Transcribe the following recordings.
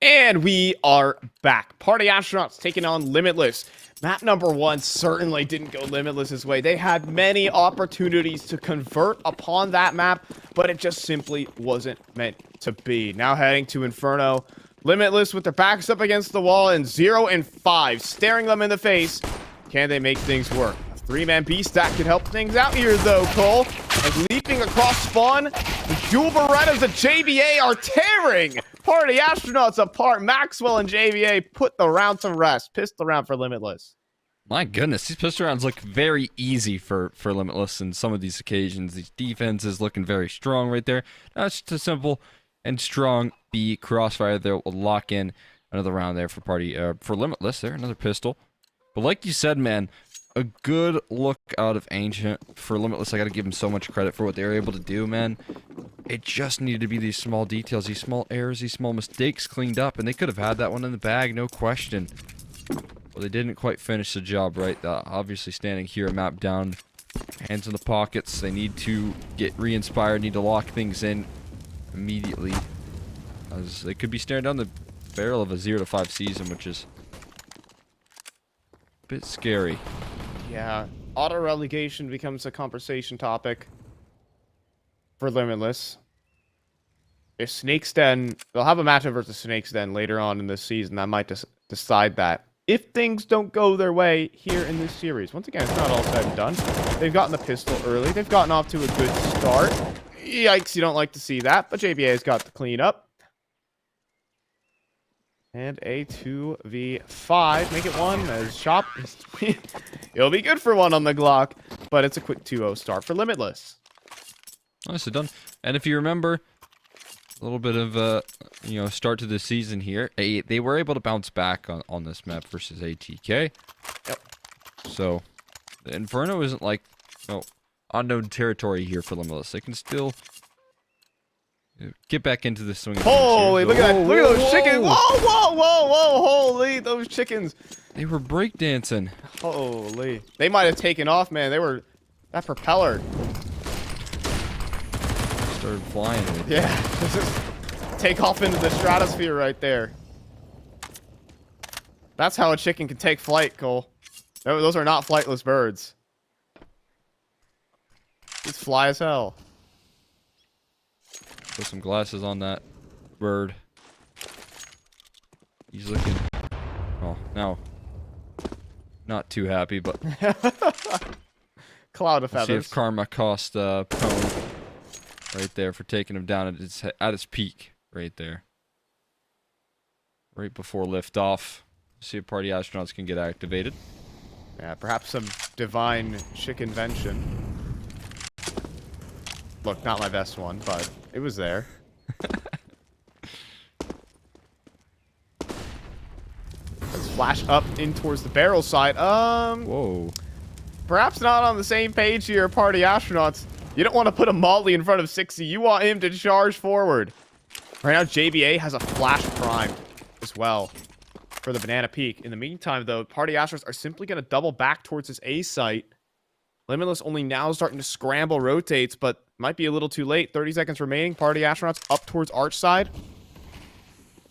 And we are back. Party Astronauts taking on Limitless. Map number 1 certainly didn't go Limitless's way. They had many opportunities to convert upon that map, but it just simply wasn't meant to be. Now heading to Inferno. Limitless with their backs up against the wall and 0 and 5, staring them in the face. Can they make things work? A 3-man B stack could help things out here, though, Cole. As leaping across spawn, the dual Berettas of JBa are tearing Party Astronauts apart. Makzwell and JBa put the round to rest. Pistol round for Limitless. My goodness, these pistol rounds look very easy for Limitless in some of these occasions. These defenses looking very strong right there. That's just a simple and strong B crossfire there will lock in another round there for Limitless there, another pistol. But like you said, man, a good look out of Ancient for Limitless. I gotta give him so much credit for what they were able to do, man. It just needed to be these small details, these small errors, these small mistakes cleaned up, and they could have had that one in the bag, no question. Well, they didn't quite finish the job right. Obviously standing here, map down, hands in the pockets. They need to get re-inspired, need to lock things in immediately, as they could be staring down the barrel of a 0-5 season, which is a bit scary. Yeah, auto relegation becomes a conversation topic for Limitless. If Snake's Den, they'll have a matchup versus Snake's Den later on in this season. That might decide that. If things don't go their way here in this series. Once again, it's not all said and done. They've gotten the pistol early. They've gotten off to a good start. Yikes, you don't like to see that, but JBA has got the clean up. And a 2v5. Make it 1 as Chop is... It'll be good for 1 on the Glock, but it's a quick 2-0 start for Limitless. Nicely done. And if you remember, a little bit of start to the season here. They were able to bounce back on this map versus ATK. Yep. So, the Inferno isn't like unknown territory here for Limitless. They can still get back into the swing of things. Holy, look at that. Look at those chickens. Whoa. Holy, those chickens. They were breakdancing. Holy. They might have taken off, man. They were... That propeller. Started flying. Yeah. Just take off into the stratosphere right there. That's how a chicken can take flight, Cole. Those are not flightless birds. It's fly as hell. Put some glasses on that bird. He's looking... Oh, no. Not too happy, but... Cloud of feathers. See if karma cost Pwn right there for taking him down at its peak right there. Right before liftoff. See if Party Astronauts can get activated. Yeah, perhaps some divine chickenvention. Look, not my best one, but it was there. Let's flash up in towards the barrel side. Whoa. Perhaps not on the same page here, Party Astronauts. You don't want to put a Molly in front of 60. You want him to charge forward. Right now, JBA has a flash prime as well for the Banana Peak. In the meantime, though, Party Astronauts are simply going to double back towards this A site. Limitless only now starting to scramble rotates, but might be a little too late. 30 seconds remaining. Party Astronauts up towards Arch side.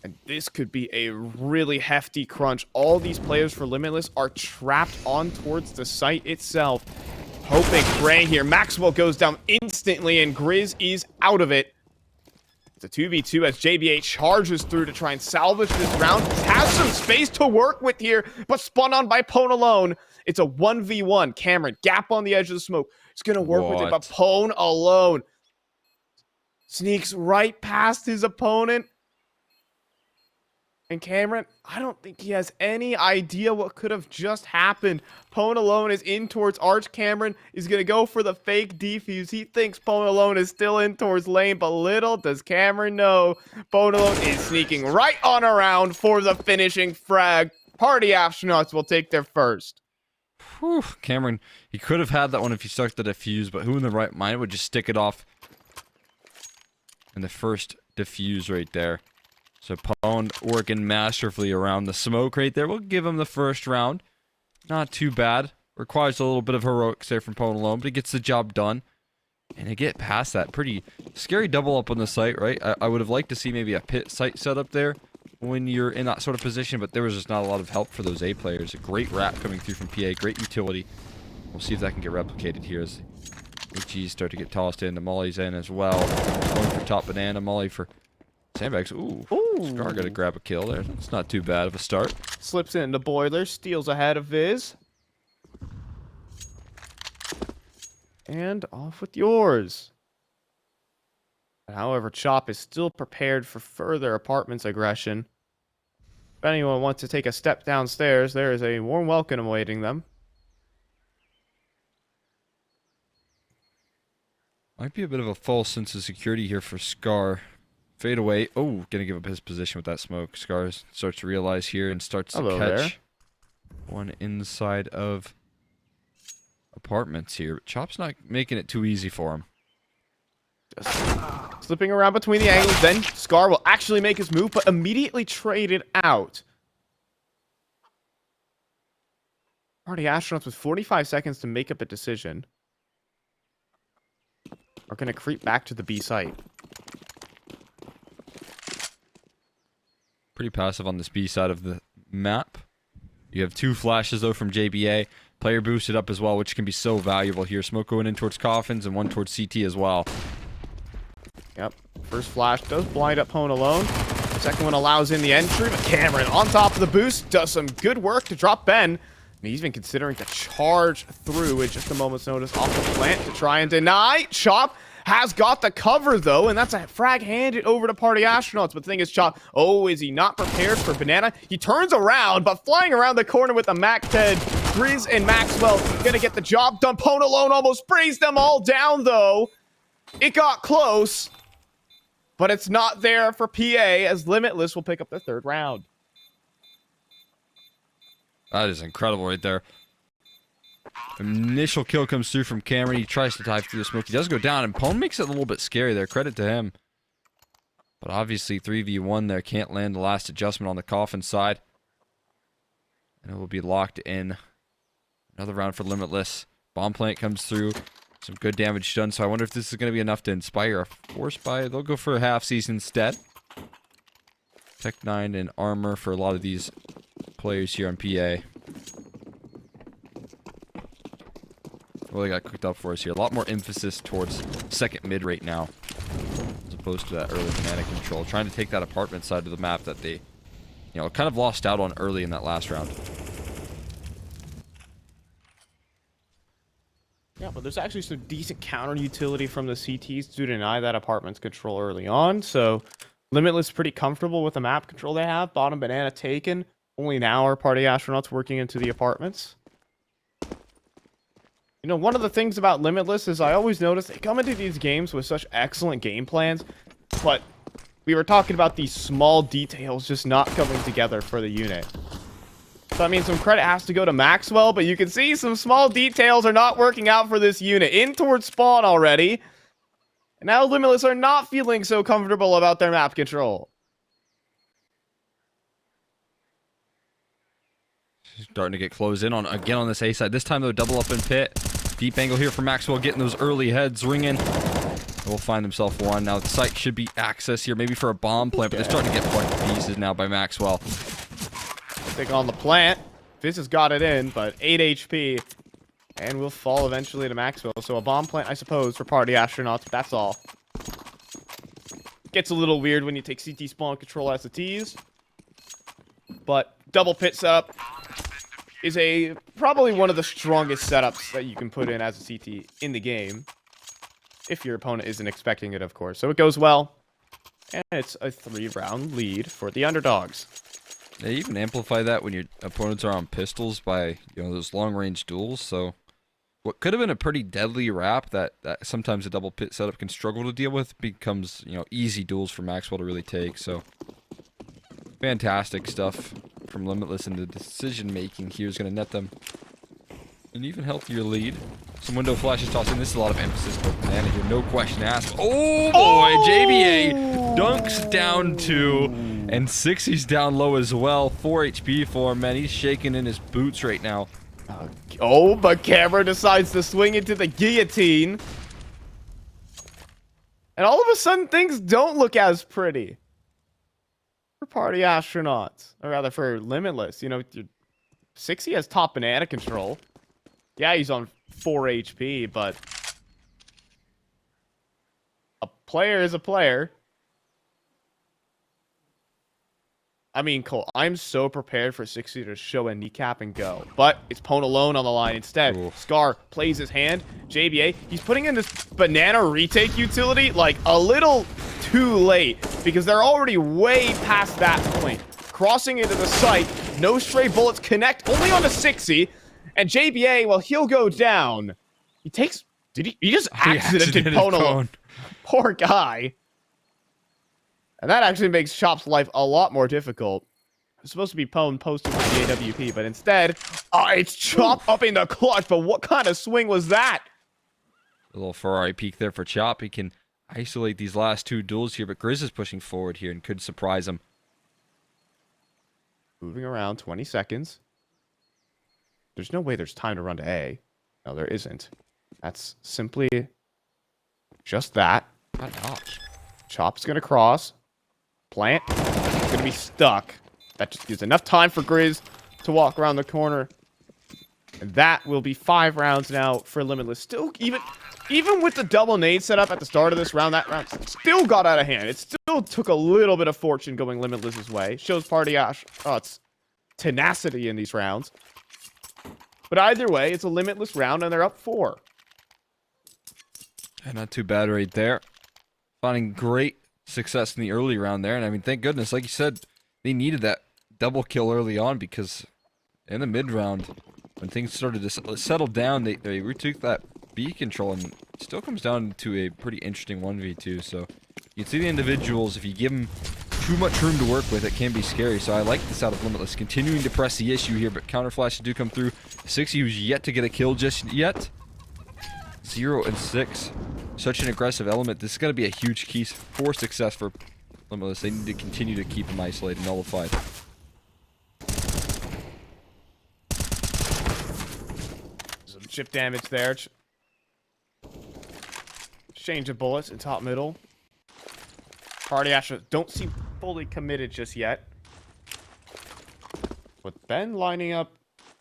And this could be a really hefty crunch. All these players for Limitless are trapped on towards the site itself. Hoping, praying here. Makzwell goes down instantly, and Grizz is out of it. It's a 2v2 as JBA charges through to try and salvage this round. Has some space to work with here, but spun on by PwnAlone. It's a 1v1. Cameron, gap on the edge of the smoke. He's going to work with it, but PwnAlone sneaks right past his opponent. And Cameron, I don't think he has any idea what could have just happened. PwnAlone is in towards Arch. Cameron is going to go for the fake defuse. He thinks PwnAlone is still in towards lane, but little does Cameron know. PwnAlone is sneaking right on around for the finishing frag. Party Astronauts will take their first. Whew, Cameron, he could have had that one if he stuck the defuse, but who in the right mind would just stick it off in the first defuse right there? So Pwn working masterfully around the smoke right there. We'll give him the first round. Not too bad. Requires a little bit of heroics there from PwnAlone, but he gets the job done. And to get past that, pretty scary double up on the site, right? I would have liked to see maybe a pit site set up there. when you're in that sort of position, but there was just not a lot of help for those A players. A great wrap coming through from PA, great utility. We'll see if that can get replicated here as HGs start to get tossed in. The Molly's in as well. Going for top banana, Molly for sandbags. Ooh, Scar got to grab a kill there. It's not too bad of a start. Slips into Boiler, steals ahead of Viz. And off with yours. However, Chop is still prepared for further apartments aggression. If anyone wants to take a step downstairs, there is a warm welcome awaiting them. Might be a bit of a false sense of security here for Scar. Fade away. Oh, gonna give up his position with that smoke. Scar starts to realize here and starts to catch one inside of apartments here. Chop's not making it too easy for him. Just slipping around between the angles. Then Scar will actually make his move, but immediately trade it out. Party astronauts with 45 seconds to make up a decision are going to creep back to the B site. Pretty passive on this B side of the map. You have 2 flashes, though, from JBA. Player boosted up as well, which can be so valuable here. Smoke going in towards Coffins and one towards CT as well. Yep. First flash does blind up PwnAlone. Second one allows in the entry, but Cameron on top of the boost does some good work to drop Ben. And he's been considering to charge through with just a moment's notice off the plant to try and deny. Chop has got the cover, though, and that's a frag handed over to Party Astronauts. But the thing is, Chop, oh, is he not prepared for Banana? He turns around, but flying around the corner with the Mac-10, Grizz and Maxwell gonna get the job done. PwnAlone almost sprays them all down, though. It got close, but it's not there for PA, as Limitless will pick up the 3rd round. That is incredible right there. Initial kill comes through from Cameron. He tries to dive through the smoke. He does go down, and Pwn makes it a little bit scary there. Credit to him. But obviously, 3v1 there. Can't land the last adjustment on the Coffin side. And it will be locked in. Another round for Limitless. Bomb plant comes through. Some good damage done. So I wonder if this is going to be enough to inspire a force buy. They'll go for a half season instead. Tech 9 and armor for a lot of these players here on PA. Really got cooked up for us here. A lot more emphasis towards second mid right now, as opposed to that early banana control. Trying to take that apartment side of the map that they, kind of lost out on early in that last round. Yeah, but there's actually some decent counter utility from the CTs to deny that apartment's control early on. So Limitless pretty comfortable with the map control they have. Bottom banana taken. Only now are Party Astronauts working into the apartments. One of the things about Limitless is I always notice they come into these games with such excellent game plans, but we were talking about these small details just not coming together for the unit. So, I mean, some credit has to go to Maxwell, but you can see some small details are not working out for this unit. In towards spawn already. And now Limitless are not feeling so comfortable about their map control. Starting to get closed in on again on this A side. This time, though, double up in pit. Deep angle here for Maxwell, getting those early heads ringing. Will find himself one. Now the site should be access here, maybe for a bomb plant, but they're starting to get plucked to pieces now by Maxwell. Take on the plant. Fizz has got it in, but 8 HP. And will fall eventually to Maxwell. So a bomb plant, I suppose, for Party Astronauts. That's all. Gets a little weird when you take CT spawn control as a tease. But double pit setup is probably one of the strongest setups that you can put in as a CT in the game. If your opponent isn't expecting it, of course. So it goes well. And it's a 3-round lead for the underdogs. They even amplify that when your opponents are on pistols by, those long-range duels. So what could have been a pretty deadly wrap that sometimes a double pit setup can struggle to deal with becomes, easy duels for Maxwell to really take. So fantastic stuff from Limitless, and the decision-making here is going to net them an even healthier lead. Some window flashes tossed in. This is a lot of emphasis for Banana here. No question asked. Oh, boy. JBA dunks down 2. And 60's down low as well. 4 HP for him, man. He's shaking in his boots right now. Oh, but Cameron decides to swing into the guillotine. And all of a sudden, things don't look as pretty. for Party Astronauts. Or rather, for Limitless. You know, 60 has top banana control. Yeah, he's on 4 HP, but a player is a player. I mean, Cole, I'm so prepared for 60 to show a kneecap and go. But it's PwnAlone on the line instead. Ooh. Scar plays his hand. JBa, he's putting in this banana retake utility like a little too late because they're already way past that point. Crossing into the site, no stray bullets connect only on the 60. And JBa, well, he'll go down. He takes... He just accidented PwnAlone. Poor guy. And that actually makes Chop's life a lot more difficult. It's supposed to be Pwn posted for the AWP, but instead, it's Chop up in the clutch. But what kind of swing was that? A little Ferrari peek there for Chop. He can isolate these last two duels here, but Grizz is pushing forward here and could surprise him. Moving around, 20 seconds. There's no way there's time to run to A. No, there isn't. That's simply just that. Chop's going to cross. Plant. It's going to be stuck. That just gives enough time for Grizz to walk around the corner. And that will be 5 rounds now for Limitless. Still, even with the double nade setup at the start of this round, that round still got out of hand. It still took a little bit of fortune going Limitless's way. Shows Party Astronauts tenacity in these rounds. But either way, it's a Limitless round, and they're up 4. And not too bad right there. Finding great success in the early round there. And I mean, thank goodness, like you said, they needed that double kill early on because in the mid round, when things started to settle down, they retook that B control, and it still comes down to a pretty interesting 1v2. So you can see the individuals, if you give them too much room to work with, it can be scary. So I like this out of Limitless, continuing to press the issue here, but counter flashes do come through. 60 who's yet to get a kill just yet. 0 and 6. Such an aggressive element. This is going to be a huge key for success for Limitless. They need to continue to keep him isolated and nullified. Some chip damage there. Exchange of bullets in top middle. Party Astronauts don't seem fully committed just yet. With Ben lining up,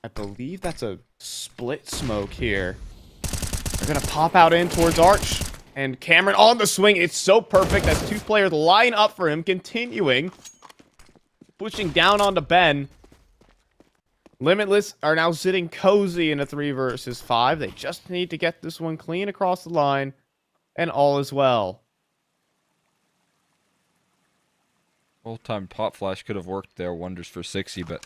I believe that's a split smoke here. They're going to pop out in towards Arch. And Cameron on the swing. It's so perfect as 2 players line up for him. Continuing. Pushing down onto Ben. Limitless are now sitting cozy in a 3 versus 5. They just need to get this one clean across the line. And all is well. Full-time pop flash could have worked there. Wonders for 60, but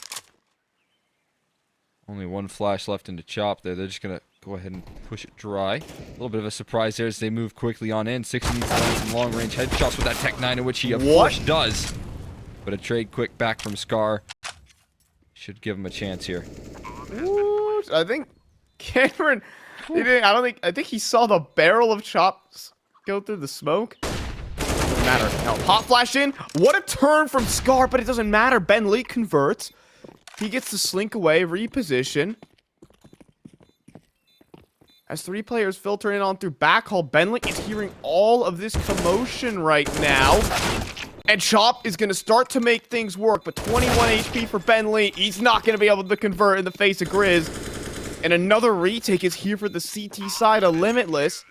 only 1 flash left into Chop there. They're just going to go ahead and push it dry. A little bit of a surprise there as they move quickly on in. 60 needs to land some long-range headshots with that Tech 9, in which he, of course, does. But a trade quick back from Scar should give him a chance here. Ooh, I think Cameron... I think he saw the barrel of Chops go through the smoke. Doesn't matter. Now, pop flash in. What a turn from Scar, but it doesn't matter. Ben Lee converts. He gets to slink away, reposition. As 3 players filter in on through backhaul, Benley is hearing all of this commotion right now. And Chop is going to start to make things work, but 21 HP for Benley. He's not going to be able to convert in the face of Grizz. And another retake is here for the CT side of Limitless.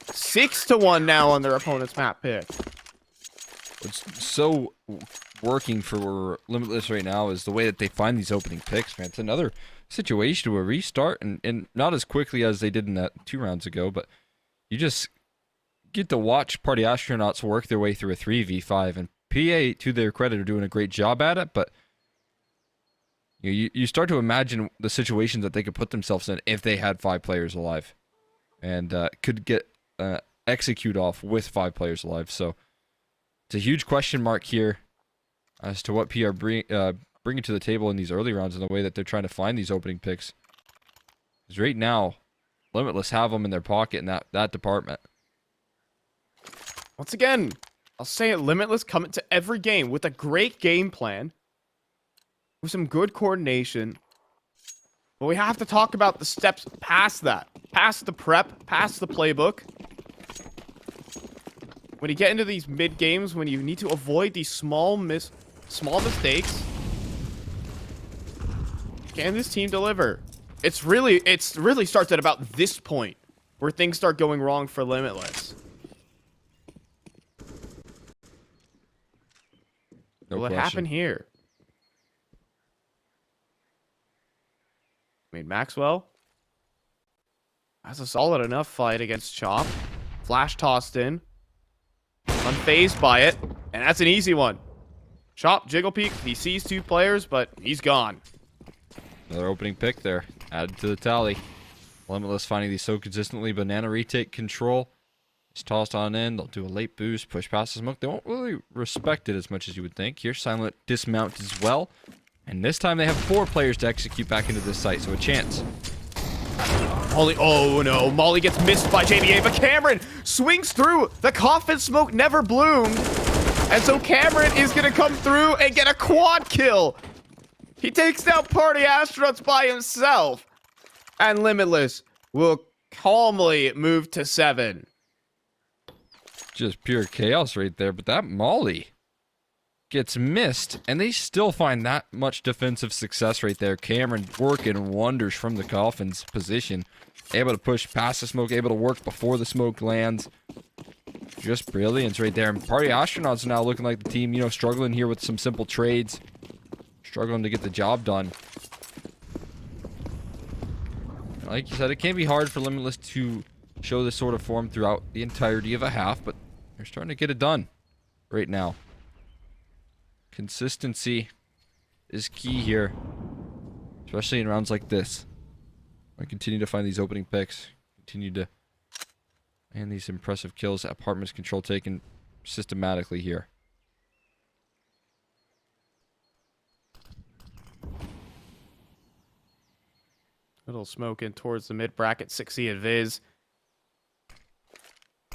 6-1 now on their opponent's map pick. What's so working for Limitless right now is the way that they find these opening picks, man. It's another situation to a restart, and not as quickly as they did in that 2 rounds ago, but you just get to watch Party Astronauts work their way through a 3v5, and PA, to their credit, are doing a great job at it, but you start to imagine the situations that they could put themselves in if they had 5 players alive, and could get execute off with 5 players alive. So it's a huge question mark here as to what PR bringing to the table in these early rounds and the way that they're trying to find these opening picks. Because right now, Limitless have them in their pocket in that department. Once again, I'll say it, Limitless come into every game with a great game plan, with some good coordination. But we have to talk about the steps past that. Past the prep, past the playbook. When you get into these mid-games, when you need to avoid these small Small mistakes. Can this team deliver? It's really starts at about this point where things start going wrong for Limitless. No What question. happened here? I mean, Maxwell has a solid enough fight against Chop. Flash tossed in. Unfazed by it. And that's an easy one. Chop, jiggle peek. He sees two players, but he's gone. Another opening pick there. Added to the tally. Limitless finding these so consistently. Banana retake control. It's tossed on in. They'll do a late boost. Push past the smoke. They won't really respect it as much as you would think. Here, silent dismount as well. And this time they have 4 players to execute back into this site. So a chance. Molly, oh no, Molly gets missed by JBA, but Cameron swings through. The coffin smoke never bloomed. And so Cameron is going to come through and get a quad kill. He takes down Party Astronauts by himself. And Limitless will calmly move to 7. Just pure chaos right there. But that Molly gets missed, and they still find that much defensive success right there. Cameron working wonders from the coffin's position. Able to push past the smoke, able to work before the smoke lands. Just brilliance right there. And Party Astronauts now looking like the team, you know, struggling here with some simple trades. Struggling to get the job done. Like you said, it can be hard for Limitless to show this sort of form throughout the entirety of a half, but they're starting to get it done right now. Consistency is key here, especially in rounds like this. I continue to find these opening picks, continue to and these impressive kills. Apartments control taken systematically here. Little smoke in towards the mid bracket. 6E at Viz.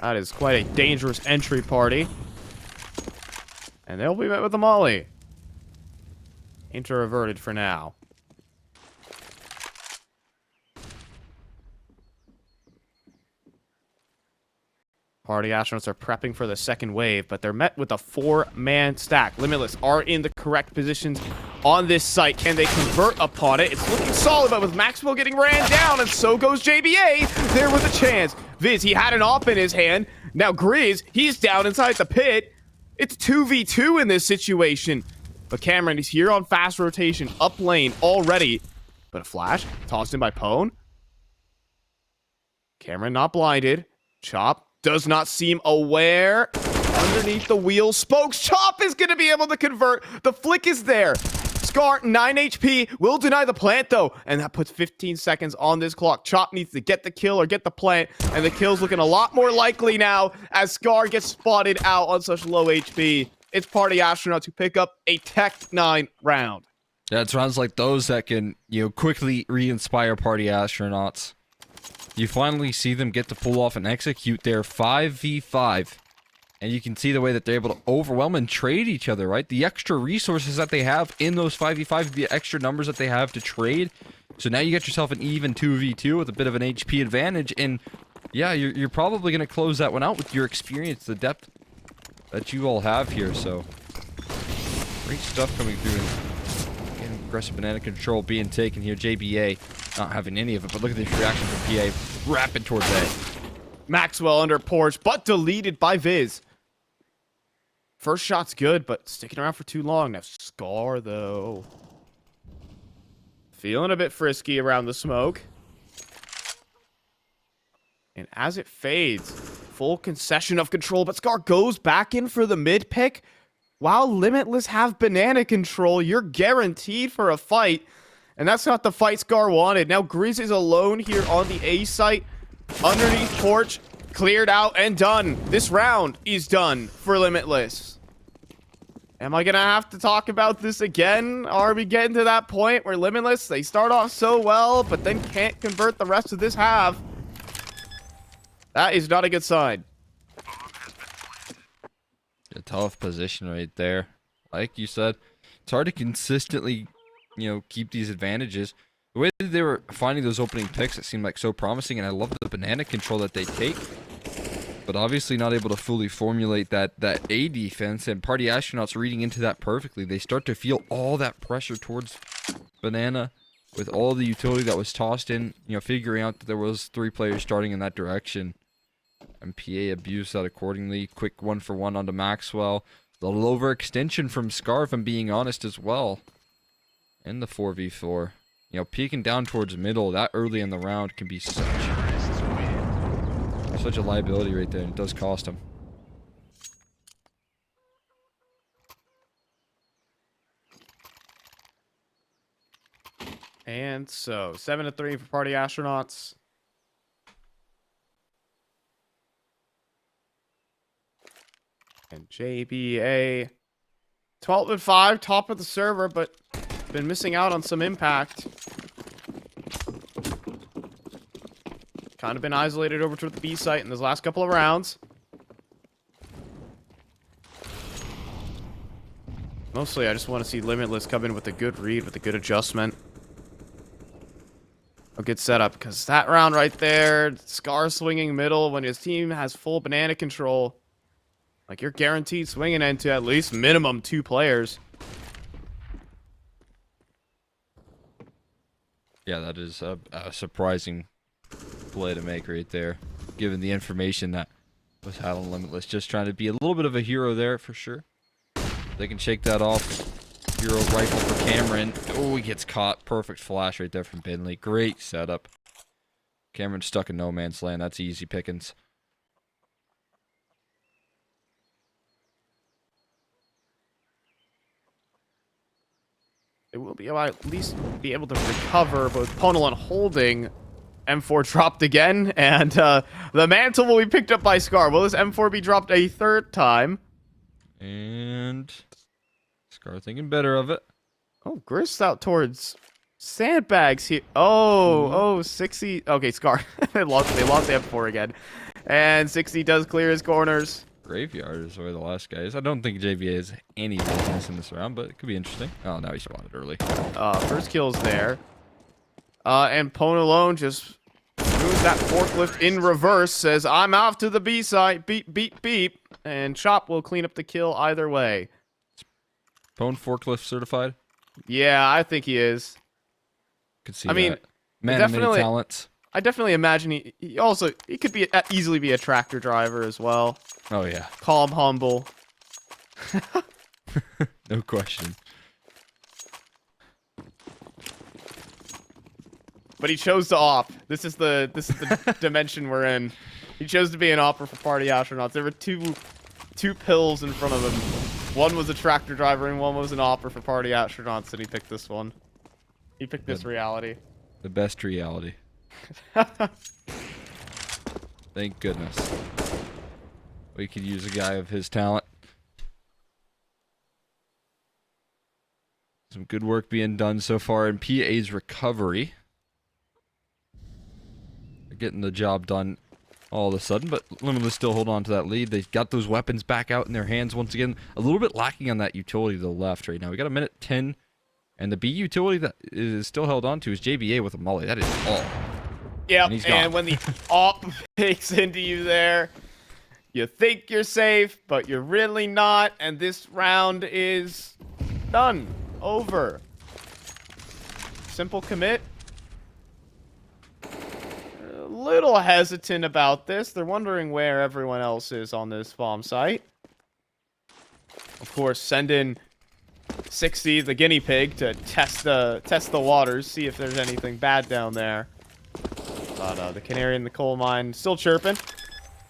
That is quite a dangerous entry party. And they'll be met with a molly. Inter-averted for now. Party Astronauts are prepping for the second wave, but they're met with a 4-man stack. Limitless are in the correct positions on this site. Can they convert upon it? It's looking solid, but with Maxwell getting ran down, and so goes JBA. There was a chance. Viz, he had an op in his hand. Now Grizz, he's down inside the pit. It's 2v2 in this situation. But Cameron is here on fast rotation, up lane already. But a flash, tossed in by Pwn. Cameron not blinded. Chop does not seem aware. Underneath the wheel spokes. Chop is going to be able to convert. The flick is there. Scar, 9 HP, will deny the plant though. And that puts 15 seconds on this clock. Chop needs to get the kill or get the plant. And the kill's looking a lot more likely now as Scar gets spotted out on such low HP. It's Party Astronauts who pick up a Tech 9 round. Yeah, it's rounds like those that can, you know, quickly re-inspire Party Astronauts. You finally see them get to pull off and execute their 5v5. And you can see the way that they're able to overwhelm and trade each other, right? The extra resources that they have in those 5v5s, the extra numbers that they have to trade. So now you get yourself an even 2v2 with a bit of an HP advantage. And yeah, you're probably going to close that one out with your experience, the depth that you all have here. So great stuff coming through. Again, aggressive banana control being taken here. JBA not having any of it, but look at this reaction from PA. Rapid towards A. Maxwell under porch, but deleted by Viz. First shot's good, but sticking around for too long. Now Scar, though. Feeling a bit frisky around the smoke. And as it fades, full concession of control, but Scar goes back in for the mid pick. While Limitless have banana control, you're guaranteed for a fight. And that's not the fight Scar wanted. Now Grizz is alone here on the A site. Underneath porch, cleared out and done. This round is done for Limitless. Am I going to have to talk about this again? Are we getting to that point where Limitless, they start off so well, but then can't convert the rest of this half? That is not a good sign. A tough position right there. Like you said, it's hard to consistently, you know, keep these advantages. The way that they were finding those opening picks, it seemed like so promising, and I love the banana control that they take. but obviously not able to fully formulate that A defense, and Party Astronauts reading into that perfectly. They start to feel all that pressure towards Banana with all the utility that was tossed in, you know, figuring out that there was 3 players starting in that direction. And PA abused that accordingly. Quick 1-for-1 onto Maxwell. The little overextension from Scar, if I'm being honest, as well. And the 4v4. You know, peeking down towards middle that early in the round can be such a liability right there, and it does cost him. And so 7-3 for Party Astronauts. And JBA 12-5, top of the server, but been missing out on some impact. Kind of been isolated over to the B site in those last couple of rounds. Mostly, I just want to see Limitless come in with a good read, with a good adjustment. A good setup, because that round right there, Scar swinging middle when his team has full banana control. Like, you're guaranteed swinging into at least minimum 2 players. Yeah, that is a surprising play to make right there, given the information that was had on Limitless. Just trying to be a little bit of a hero there, for sure. They can shake that off. Hero rifle for Cameron. Oh, he gets caught. Perfect flash right there from Bentley. Great setup. Cameron stuck in no man's land. That's easy pickings. It will be at least be able to recover, but with PwnAlone holding, M4 dropped again, and the mantle will be picked up by Scar. Will this M4 be dropped a 3rd time? And Scar thinking better of it. Oh, Grist out towards sandbags here. Oh, 60. Okay, Scar. they lost the M4 again. And 60 does clear his corners. Graveyard is where the last guy is. I don't think JBA has any business in this round, but it could be interesting. Oh, now he spotted early. First kill's there. And PwnAlone just moves that forklift in reverse, says, I'm off to the B side. Beep, beep, beep. And Chop will clean up the kill either way. Pwn forklift certified? Yeah, I think he is. Could see I mean, that. Man of many talents. I definitely imagine he could be easily be a tractor driver as well. Oh, yeah. Calm, humble. No question. But he chose to op. This is the dimension we're in. He chose to be an opper for Party Astronauts. There were two pills in front of him. One was a tractor driver and one was an opper for Party Astronauts, and he picked this one. He picked this reality. The best reality. Thank goodness. We could use a guy of his talent. Some good work being done so far in PA's recovery. They're getting the job done all of a sudden, but Limitless still hold on to that lead. They've got those weapons back out in their hands once again. A little bit lacking on that utility to the left right now. We got a minute 10, and the B utility that is still held on to is JBA with a molly. That is all. Yep, and when the op picks into you there, you think you're safe, but you're really not, and this round is done. Over. Simple commit. A little hesitant about this. They're wondering where everyone else is on this bomb site. Of course, send in 60, the guinea pig, to test the waters, see if there's anything bad down there. But the canary in the coal mine still chirping,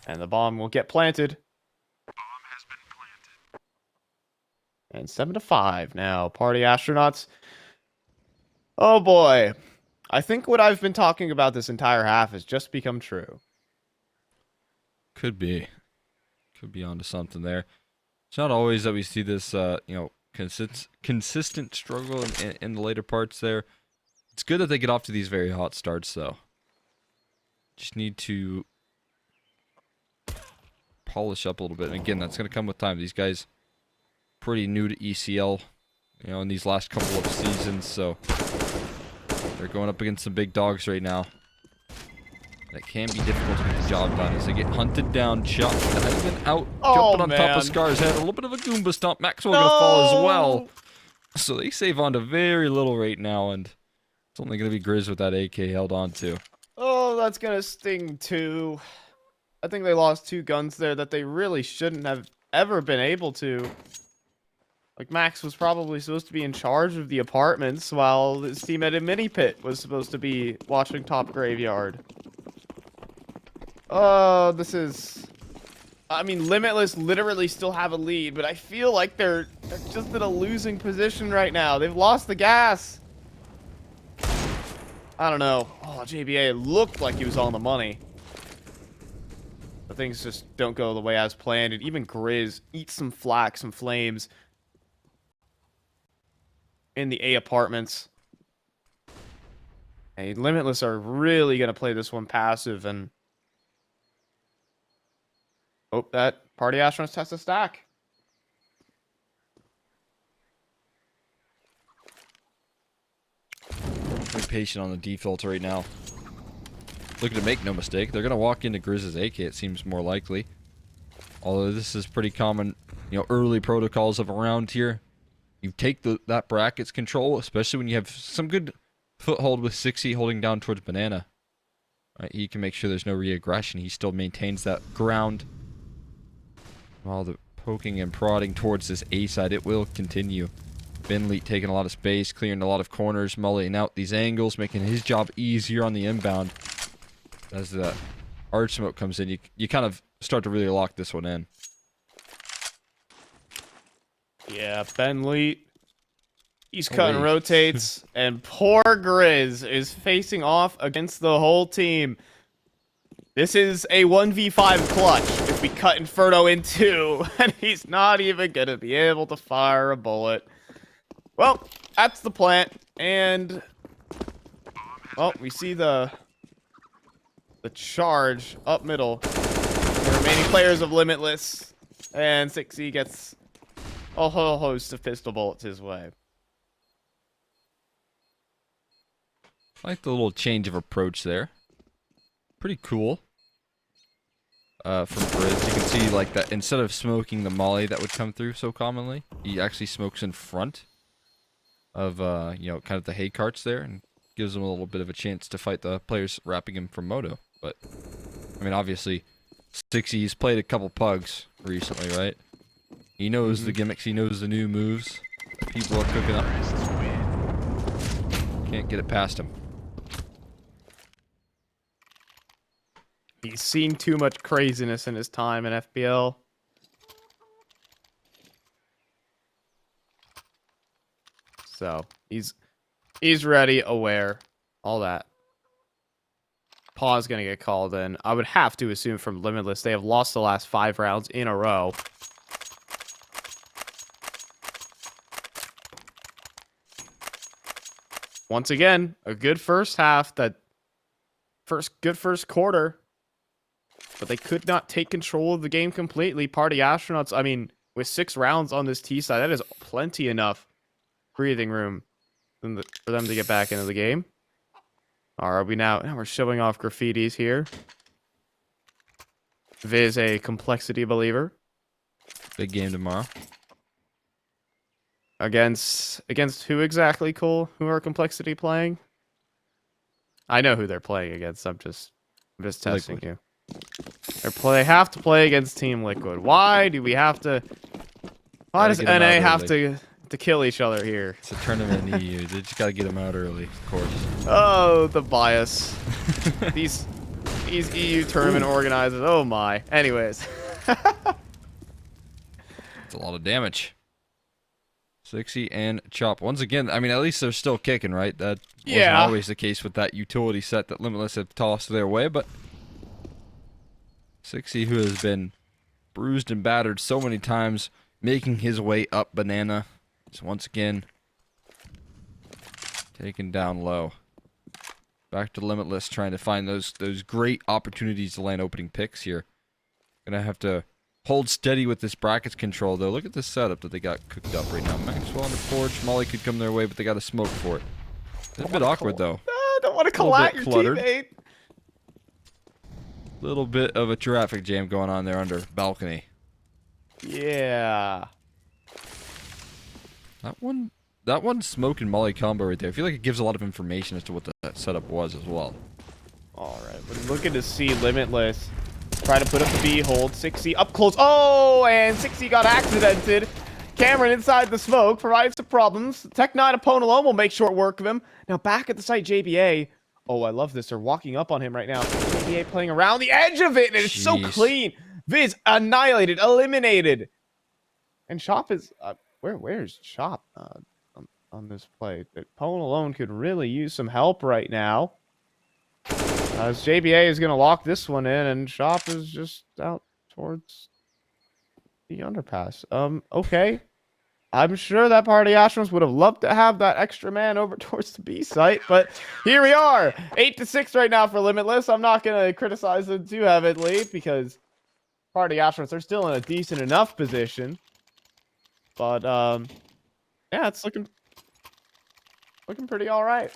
and the bomb will get planted. Bomb has been planted. And 7-5 now. Party Astronauts. Oh boy. I think what I've been talking about this entire half has just become true. Could be. Could be onto something there. It's not always that we see this, consistent struggle in the later parts there. It's good that they get off to these very hot starts, though. Just need to polish up a little bit. And again, that's going to come with time. These guys pretty new to ECL, in these last couple of seasons, so they're going up against some big dogs right now. And it can be difficult to get the job done as they get hunted down. Chop has been out, Oh, jumping on top man. of Scar's head. A little bit of a Goomba stomp. Maxwell gonna fall as well. So they save on to very little right now, and it's only gonna be Grizz with that AK held on to. Oh, that's gonna sting too. I think they lost 2 guns there that they really shouldn't have ever been able to. Like, Max was probably supposed to be in charge of the apartments, while his teammate in Mini Pit was supposed to be watching top graveyard. Oh, this is... I mean, Limitless literally still have a lead, but I feel like they're just in a losing position right now. They've lost the gas. I don't know. Oh, JBA looked like he was on the money. But things just don't go the way as planned, and even Grizz eats some flak, some flames in the A apartments. Hey, Limitless are really going to play this one passive, and hope that Party Astronauts has to stack. Very patient on the default right now. Looking to make no mistake. They're going to walk into Grizz's AK, it seems more likely. Although this is pretty common, you know, early protocols of a round here. You take that brackets control, especially when you have some good foothold with 60 holding down towards Banana. Right, he can make sure there's no re-aggression. He still maintains that ground. While the poking and prodding towards this A side, it will continue. Benley taking a lot of space, clearing a lot of corners, mulling out these angles, making his job easier on the inbound. As the arch smoke comes in, you kind of start to really lock this one in. Yeah, Benley. He's cutting rotates, and poor Grizz is facing off against the whole team. This is a 1v5 clutch if we cut Inferno in 2, and he's not even going to be able to fire a bullet. Well, that's the plant, and... well, we see the charge up middle. The remaining players of Limitless, and 6E gets a whole host of pistol bullets his way. I like the little change of approach there. Pretty cool. From Grizz, you can see like that instead of smoking the molly that would come through so commonly, he actually smokes in front of you know, kind of the hay carts there, and gives him a little bit of a chance to fight the players wrapping him from Moto. But I mean, obviously, 60's played a couple pugs recently, right? He knows the gimmicks, he knows the new moves that people are cooking up. Can't get it past him. He's seen too much craziness in his time in FPL. So, he's ready, aware, all that. Paw's gonna get called in. I would have to assume from Limitless they have lost the last 5 rounds in a row. Once again, a good first half, good first quarter. But they could not take control of the game completely. Party Astronauts, I mean, with 6 rounds on this T side, that is plenty enough breathing room for them to get back into the game. Are we now we're showing off graffitis here. Viz, a complexity believer. Big game tomorrow. Against who exactly, Cole? Who are complexity playing? I know who they're playing against. I'm just testing you. They have to play against Team Liquid. Why do we have to? Why does NA have to kill each other here? It's a tournament in EU. They just gotta get them out early, of course. Oh, the bias. These EU tournament organizers. Oh my. Anyways. It's a lot of damage. 60 and Chop. Once again, I mean, at least they're still kicking, right? That wasn't always the case with that utility set that Limitless have tossed their way, but 60, who has been bruised and battered so many times, making his way up Banana, is once again taken down low. Back to Limitless, trying to find those great opportunities to land opening picks here. Gonna have to hold steady with this brackets control, though. Look at this setup that they got cooked up right now. Maxwell on the porch. Molly could come their way, but they got to smoke for it. It's a bit awkward, though. I don't want to call out your cluttered. teammate. Little bit of a traffic jam going on there under balcony. Yeah. That one smoke and molly combo right there. I feel like it gives a lot of information as to what that setup was as well. All right, we're looking to see Limitless try to put up the B hold. 6C up close. Oh, and 6C got accidented. Cameron inside the smoke provides some problems. Tech9 and PwnAlone will make short work of him. Now back at the site, JBA. Oh, I love this. They're walking up on him right now. JBA playing around the edge of it, and it's so clean. Viz annihilated, eliminated. And Chop is where's Chop on this play? PwnAlone could really use some help right now. As JBA is going to lock this one in, and Chop is just out towards the underpass. Okay. I'm sure that Party Astronauts would have loved to have that extra man over towards the B site, but here we are. 8-6 right now for Limitless. I'm not going to criticize them too heavily because Party Astronauts are still in a decent enough position. But, yeah, it's looking pretty all right.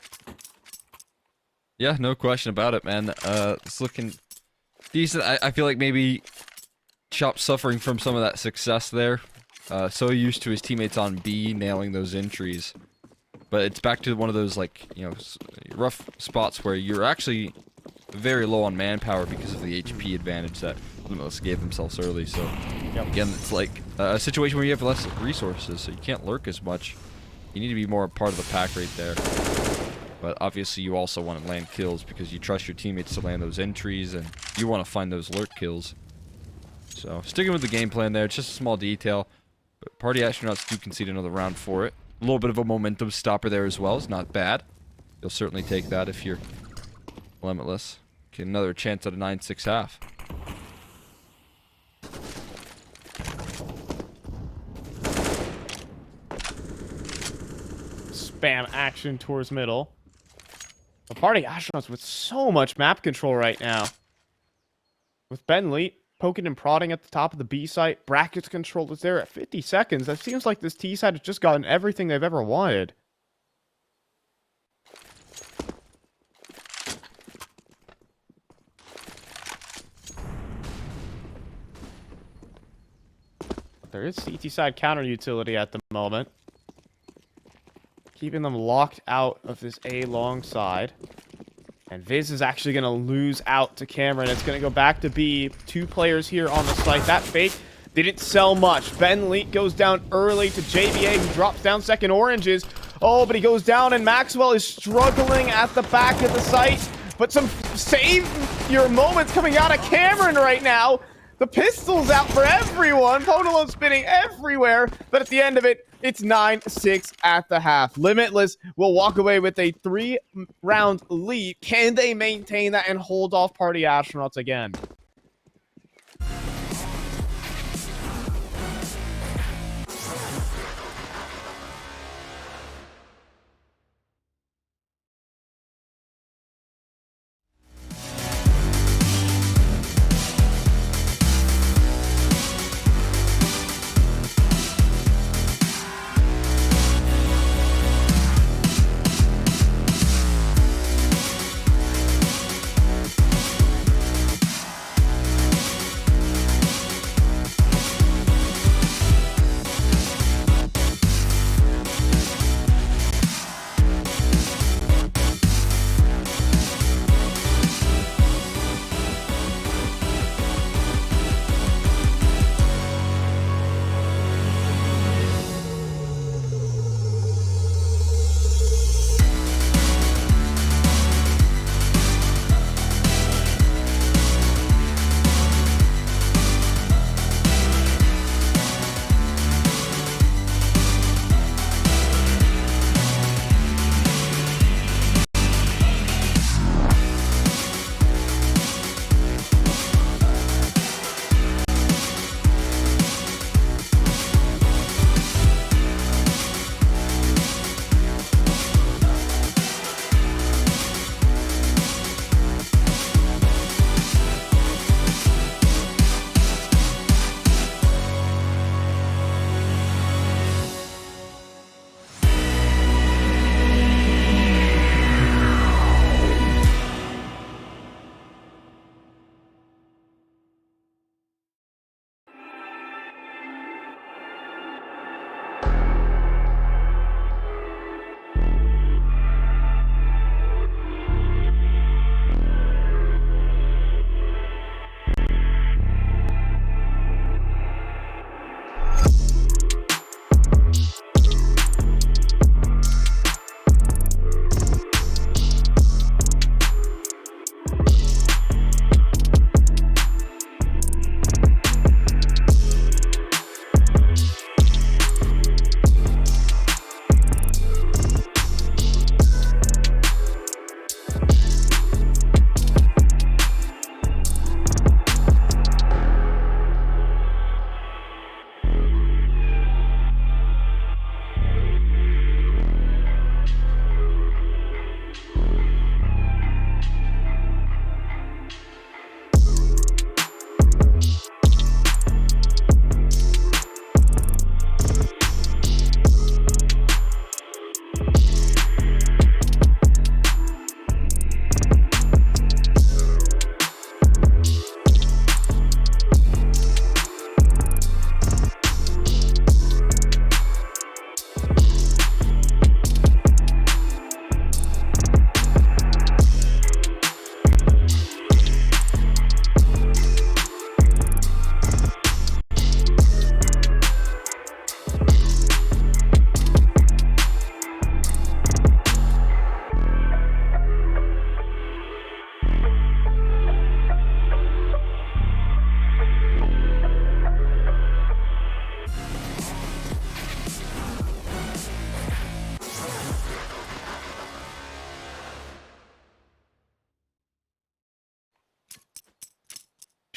Yeah, no question about it, man. It's looking decent. I feel like maybe Chop's suffering from some of that success there. So used to his teammates on B nailing those entries. But it's back to one of those, like, you know, rough spots where you're actually very low on manpower because of the HP advantage that Limitless gave themselves early. So, again, it's like a situation where you have less resources, so you can't lurk as much. You need to be more a part of the pack right there. But obviously you also want to land kills because you trust your teammates to land those entries and you want to find those lurk kills. So, sticking with the game plan there, it's just a small detail. But Party Astronauts do concede another round for it. A little bit of a momentum stopper there as well. It's not bad. You'll certainly take that if you're Limitless. Get another chance at a 9-6 half. Spam action towards middle. The Party Astronauts with so much map control right now. With Ben Leet poking and prodding at the top of the B site. Brackets control is there at 50 seconds. That seems like this T site has just gotten everything they've ever wanted. But there is CT side counter utility at the moment. Keeping them locked out of this A long side. And Viz is actually going to lose out to Cameron. It's going to go back to B. 2 players here on the site. That fake didn't sell much. Ben Leet goes down early to JBA, who drops down second oranges. Oh, but he goes down, and Makzwell is struggling at the back of the site. But some save your moments coming out of Cameron right now. The pistol's out for everyone. PwnAlone spinning everywhere. But at the end of it, it's 9-6 at the half. Limitless will walk away with a 3-round lead. Can they maintain that and hold off Party Astronauts again?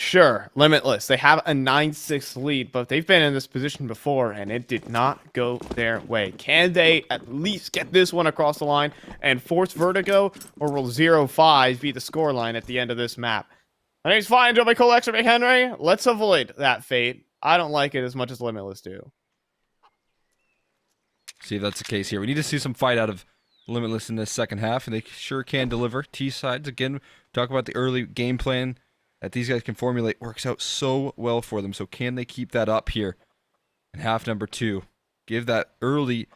Sure, Limitless. They have a 9-6 lead, but they've been in this position before, and it did not go their way. Can they at least get this one across the line and force Vertigo, or will 0-5 be the scoreline at the end of this map? My name's Fine, Joe McCulloch, McHenry. Let's avoid that fate. I don't like it as much as Limitless do. See if that's the case here. We need to see some fight out of Limitless in this second half, and they sure can deliver. T-sides, again, talk about the early game plan that these guys can formulate. Works out so well for them. So can they keep that up here in half number 2? Give that early,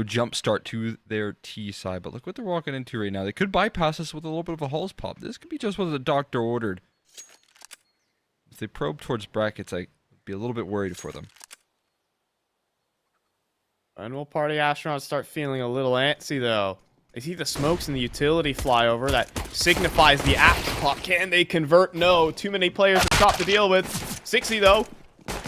jump start to their T side. But look what they're walking into right now. They could bypass us with a little bit of a Hulls pop. This could be just what the doctor ordered. If they probe towards brackets, I'd be a little bit worried for them. And will Party Astronauts start feeling a little antsy, though? They see the smokes and the utility flyover. That signifies the afterpop. Can they convert? No. Too many players to chop to deal with. 60, though,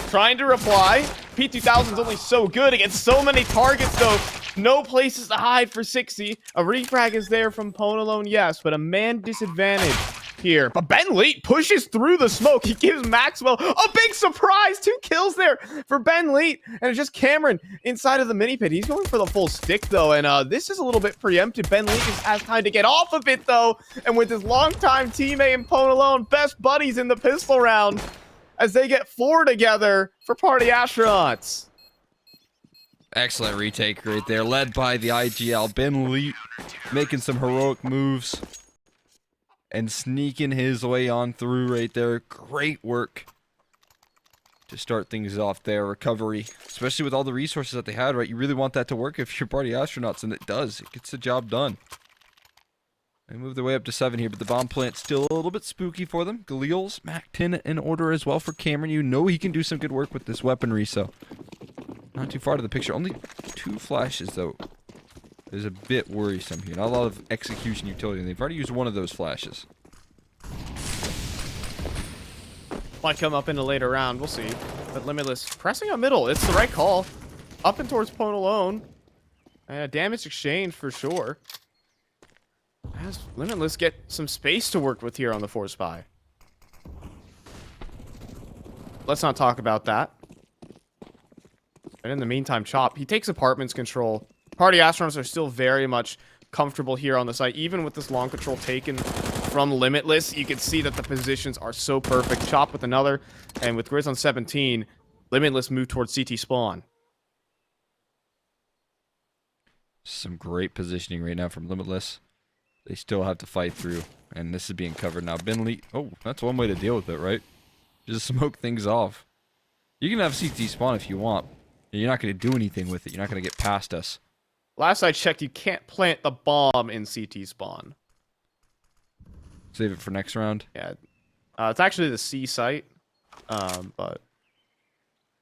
trying to reply. P2000's only so good against so many targets, though. No places to hide for 60. A refrag is there from PwnAlone, yes, but a man disadvantage here. But Ben Leet pushes through the smoke. He gives Makzwell a big surprise. 2 kills there for Ben Leet. And it's just Cameron inside of the mini pit. He's going for the full stick, though. And this is a little bit preempted. Ben Leet just has time to get off of it, though. And with his longtime teammate in PwnAlone, best buddies in the pistol round as they get 4 together for Party Astronauts. Excellent retake right there, led by the IGL. Ben Leet making some heroic moves and sneaking his way on through right there. Great work to start things off there. Recovery, especially with all the resources that they had, right? You really want that to work if you're Party Astronauts, and it does. It gets the job done. They move their way up to 7 here, but the bomb plant's still a little bit spooky for them. Galil's Mac 10 in order as well for Cameron. You know he can do some good work with this weaponry, so not too far to the picture. Only 2 flashes, though. Is a bit worrisome here. Not a lot of execution utility, and they've already used one of those flashes. Might come up in a later round. We'll see. But Limitless pressing up middle. It's the right call. Up and towards PwnAlone. And a damage exchange for sure. As Limitless get some space to work with here on the 4 spy. Let's not talk about that. And in the meantime, Chop, he takes apartments control. Party Astronauts are still very much comfortable here on the site. Even with this long control taken from Limitless, you can see that the positions are so perfect. Chop with another, and with Grizz on 17, Limitless move towards CT spawn. Some great positioning right now from Limitless. They still have to fight through, and this is being covered now. Ben Lee, oh, that's one way to deal with it, right? Just smoke things off. You can have CT spawn if you want. You're not going to do anything with it. You're not going to get past us. Last I checked, you can't plant the bomb in CT spawn. Save it for next round. Yeah, it's actually the C site, but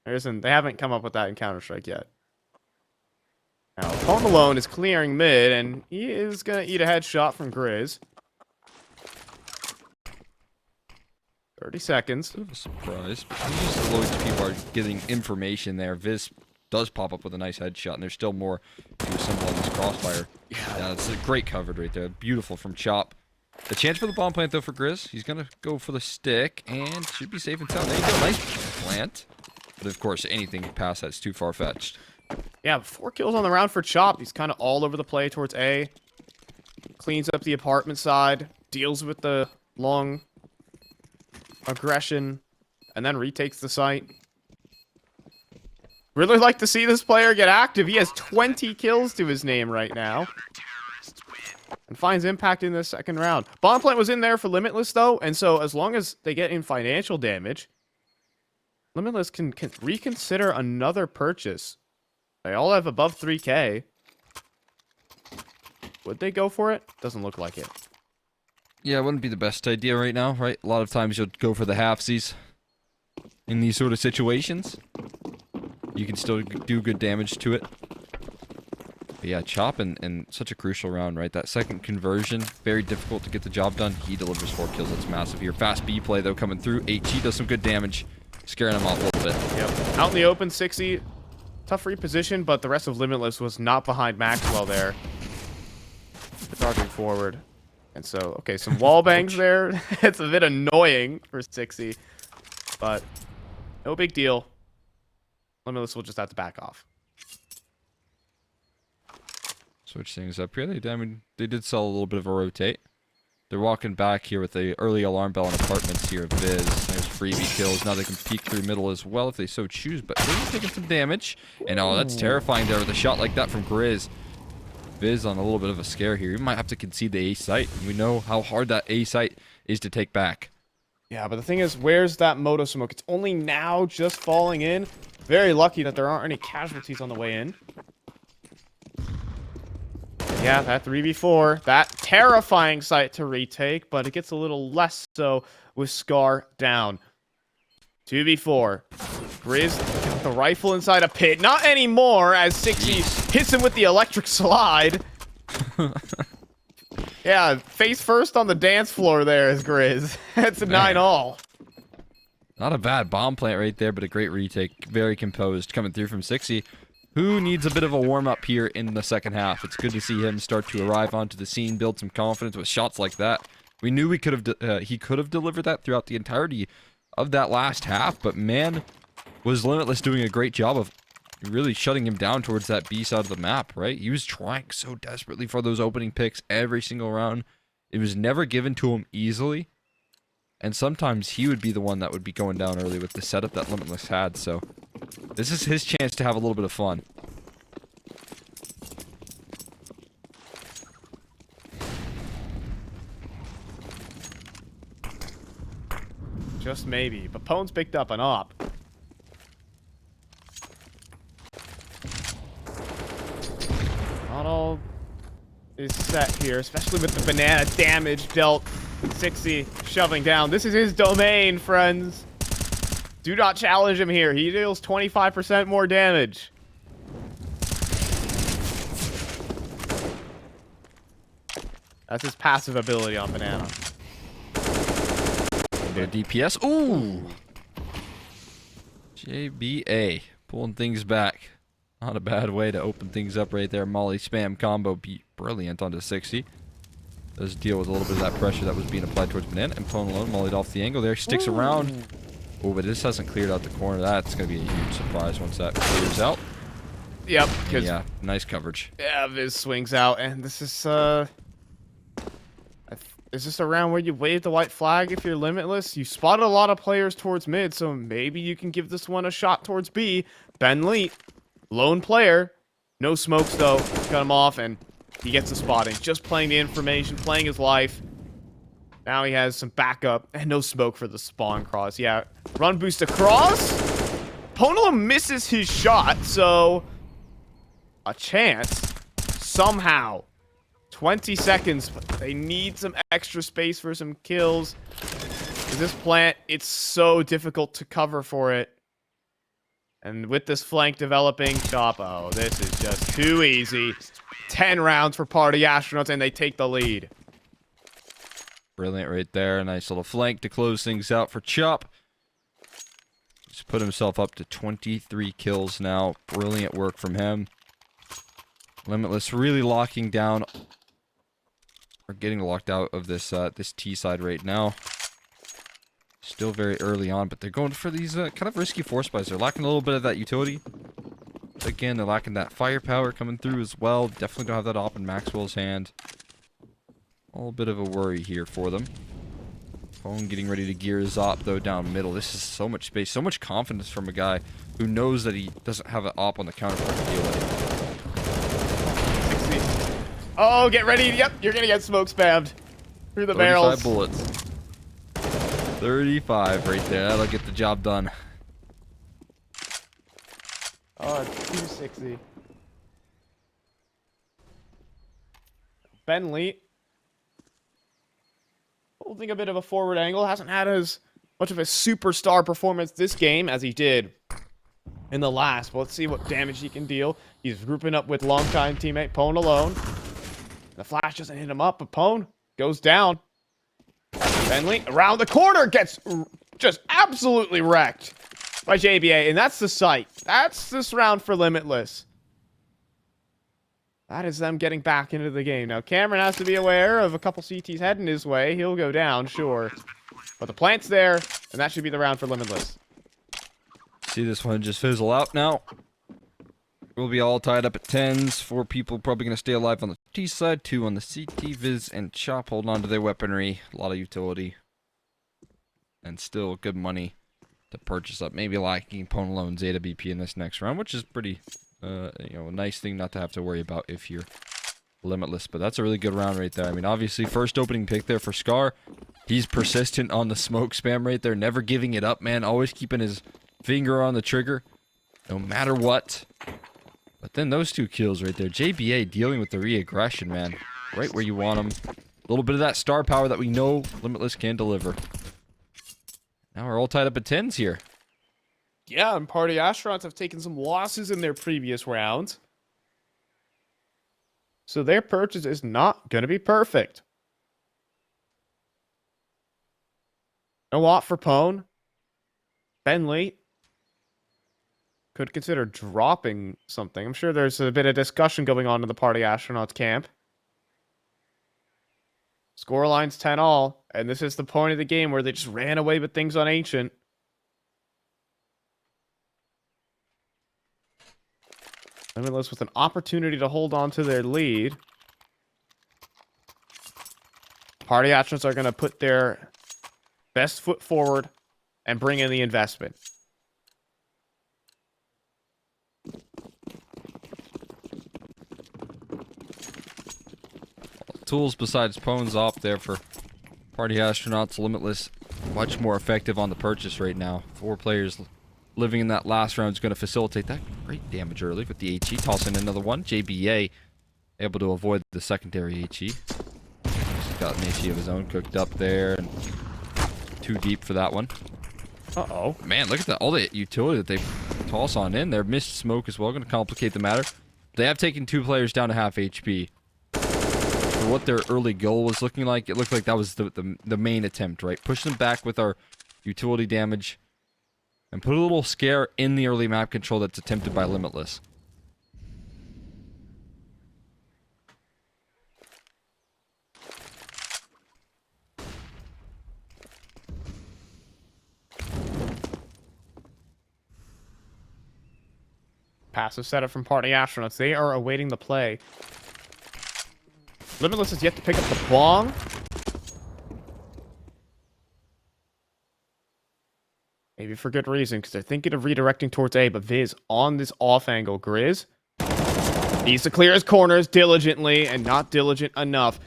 there isn't. They haven't come up with that in Counter-Strike yet. Now, PwnAlone is clearing mid, and he is gonna eat a headshot from Grizz. 30 seconds. Bit of a surprise. But just the low HP bar getting information there. Viz does pop up with a nice headshot, and there's still more to assemble on this crossfire. Yeah, it's a great coverage right there. Beautiful from Chop. The chance for the bomb plant, though, for Grizz. He's going to go for the stick, and should be safe and sound. There you go. Nice plant. But, of course, anything past that's too far-fetched. Yeah, 4 kills on the round for Chop. He's kind of all over the play towards A. Cleans up the apartment side. Deals with the long aggression. And then retakes the site. Really like to see this player get active. He has 20 kills to his name right now. And finds impact in the second round. Bomb plant was in there for Limitless, though. And so as long as they get in financial damage, Limitless can reconsider another purchase. They all have above 3K. Would they go for it? Doesn't look like it. Yeah, it wouldn't be the best idea right now, right? A lot of times you'll go for the halfsies in these sort of situations. You can still do good damage to it. But yeah, Chop in such a crucial round, right? That second conversion, very difficult to get the job done. He delivers 4 kills. That's massive here. Fast B play, though, coming through. HG does some good damage, scaring him off a little bit. Yep. Out in the open, 60. Tough reposition, but the rest of Limitless was not behind Makzwell there. Charging forward. And so, okay, some wall bangs there. It's a bit annoying for 60. but no big deal. Limitless will just have to back off. Switch things up here. They did sell a little bit of a rotate. They're walking back here with the early alarm bell on apartments here of Viz. There's freebie kills. Now they can peek through middle as well if they so choose, but they're taking some damage. And oh, that's terrifying there with a shot like that from Grizz. Viz on a little bit of a scare here. He might have to concede the A site. We know how hard that A site is to take back. Yeah, but the thing is, where's that moto smoke? It's only now just falling in. Very lucky that there aren't any casualties on the way in. Yeah, that 3v4, that terrifying site to retake, but it gets a little less so with Scar down. 2v4. Grizz got the rifle inside a pit. Not anymore, as 60 hits him with the electric slide. Yeah, face first on the dance floor there is Grizz. That's a 9-all. Not a bad bomb plant right there, but a great retake. Very composed coming through from 60. Who needs a bit of a warm-up here in the second half? It's good to see him start to arrive onto the scene, build some confidence with shots like that. We knew he could have delivered that throughout the entirety of that last half, but man, was Limitless doing a great job of really shutting him down towards that B side of the map, right? He was trying so desperately for those opening picks every single round. It was never given to him easily, and sometimes he would be the one that would be going down early with the setup that Limitless had, so this is his chance to have a little bit of fun. Just maybe, but Pwn's picked up an op. Not all is set here, especially with the banana damage dealt. 60 shoving down. This is his domain, friends. Do not challenge him here. He deals 25% more damage. That's his passive ability on banana. Their DPS. Ooh! JBa pulling things back. Not a bad way to open things up right there. Molly spam combo beat brilliant onto 60. Does deal with a little bit of that pressure that was being applied towards banana. And PwnAlone mollied off the angle there. Sticks around. Oh, but this hasn't cleared out the corner. That's going to be a huge surprise once that clears out. Yep. Yeah, nice coverage. Yeah, Viz swings out, and this is this a round where you wave the white flag if you're Limitless? You spotted a lot of players towards mid, so maybe you can give this one a shot towards B. Ben Lee, lone player. No smokes, though. Cut him off, and he gets the spotting. Just playing the information, playing his life. Now he has some backup, and no smoke for the spawn cross. Yeah, run boost across. PwnAlone misses his shot, so a chance somehow. 20 seconds, but they need some extra space for some kills. This plant, it's so difficult to cover for it. And with this flank developing, Chop, oh, this is just too easy. 10 rounds for Party Astronauts, and they take the lead. Brilliant right there. Nice little flank to close things out for Chop. He's put himself up to 23 kills now. Brilliant work from him. Limitless really locking down, or getting locked out of this this T side right now. Still very early on, but they're going for these kind of risky force buys. They're lacking a little bit of that utility. Again, they're lacking that firepower coming through as well. Definitely don't have that op in Maxwell's hand. A little bit of a worry here for them. Pwn getting ready to gear his op though down middle. This is so much space, so much confidence from a guy who knows that he doesn't have an op on the counterpart to deal with. Oh, get ready. Yep, you're going to get smoke spammed through the 35 barrels. bullets. 35 right there. That'll get the job done. Oh, it's 260. Ben Lee holding a bit of a forward angle. Hasn't had as much of a superstar performance this game as he did in the last. But let's see what damage he can deal. He's grouping up with longtime teammate PwnAlone. The flash doesn't hit him up, but Pwn goes down. Bentley around the corner gets just absolutely wrecked by JBa, and that's the sight. That's this round for Limitless. That is them getting back into the game. Now, Cameron has to be aware of a couple CTs heading his way. He'll go down, sure. But the plant's there, and that should be the round for Limitless. See this one just fizzle out now. We'll be all tied up at 10s. 4 people probably going to stay alive on the T side. 2 on the CT, Viz, and Chop holding on to their weaponry. A lot of utility. And still good money to purchase up. Maybe lacking PwnAlonePartyz BP in this next round, which is pretty, a nice thing not to have to worry about if you're Limitless. But that's a really good round right there. I mean, obviously, first opening pick there for Scar. He's persistent on the smoke spam right there. Never giving it up, man. Always keeping his finger on the trigger, no matter what. But then those 2 kills right there. JBa dealing with the re-aggression, man. Right where you want him. A little bit of that star power that we know Limitless can deliver. Now we're all tied up at 10s here. Yeah, and Party Astronauts have taken some losses in their previous rounds. So their purchase is not going to be perfect. No lot for Pwn. Ben late. Could consider dropping something. I'm sure there's a bit of discussion going on in the Party Astronauts camp. Scoreline's 10-all, and this is the point of the game where they just ran away with things on Ancient. Limitless with an opportunity to hold on to their lead. Party Astronauts are going to put their best foot forward and bring in the investment. Tools besides Pwn's off there for Party Astronauts. Limitless much more effective on the purchase right now. 4 players living in that last round is going to facilitate that. Great damage early with the HE. Tossing another one. JBA able to avoid the secondary HE. He's got an HE of his own cooked up there. And too deep for that one. Uh-oh. Man, look at that. All the utility that they toss on in there. Missed smoke as well. Going to complicate the matter. They have taken 2 players down to half HP. For what their early goal was looking like, it looked like that was the main attempt, right? Push them back with our utility damage and put a little scare in the early map control that's attempted by Limitless. Passive setup from Party Astronauts. They are awaiting the play. Limitless has yet to pick up the bong. Maybe for good reason, because they're thinking of redirecting towards A, but Viz on this off angle. Grizz needs to clear his corners diligently, and not diligent enough.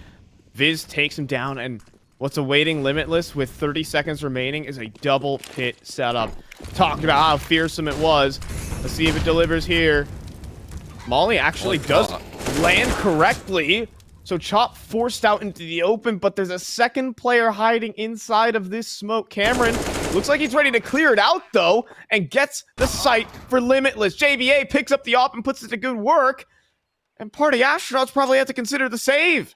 Viz takes him down, and what's awaiting Limitless with 30 seconds remaining is a double pit setup. Talked about how fearsome it was. Let's see if it delivers here. Molly actually does land correctly. So Chop forced out into the open, but there's a second player hiding inside of this smoke. Cameron looks like he's ready to clear it out, though, and gets the site for Limitless. JBA picks up the op and puts it to good work. And Party Astronauts probably have to consider the save.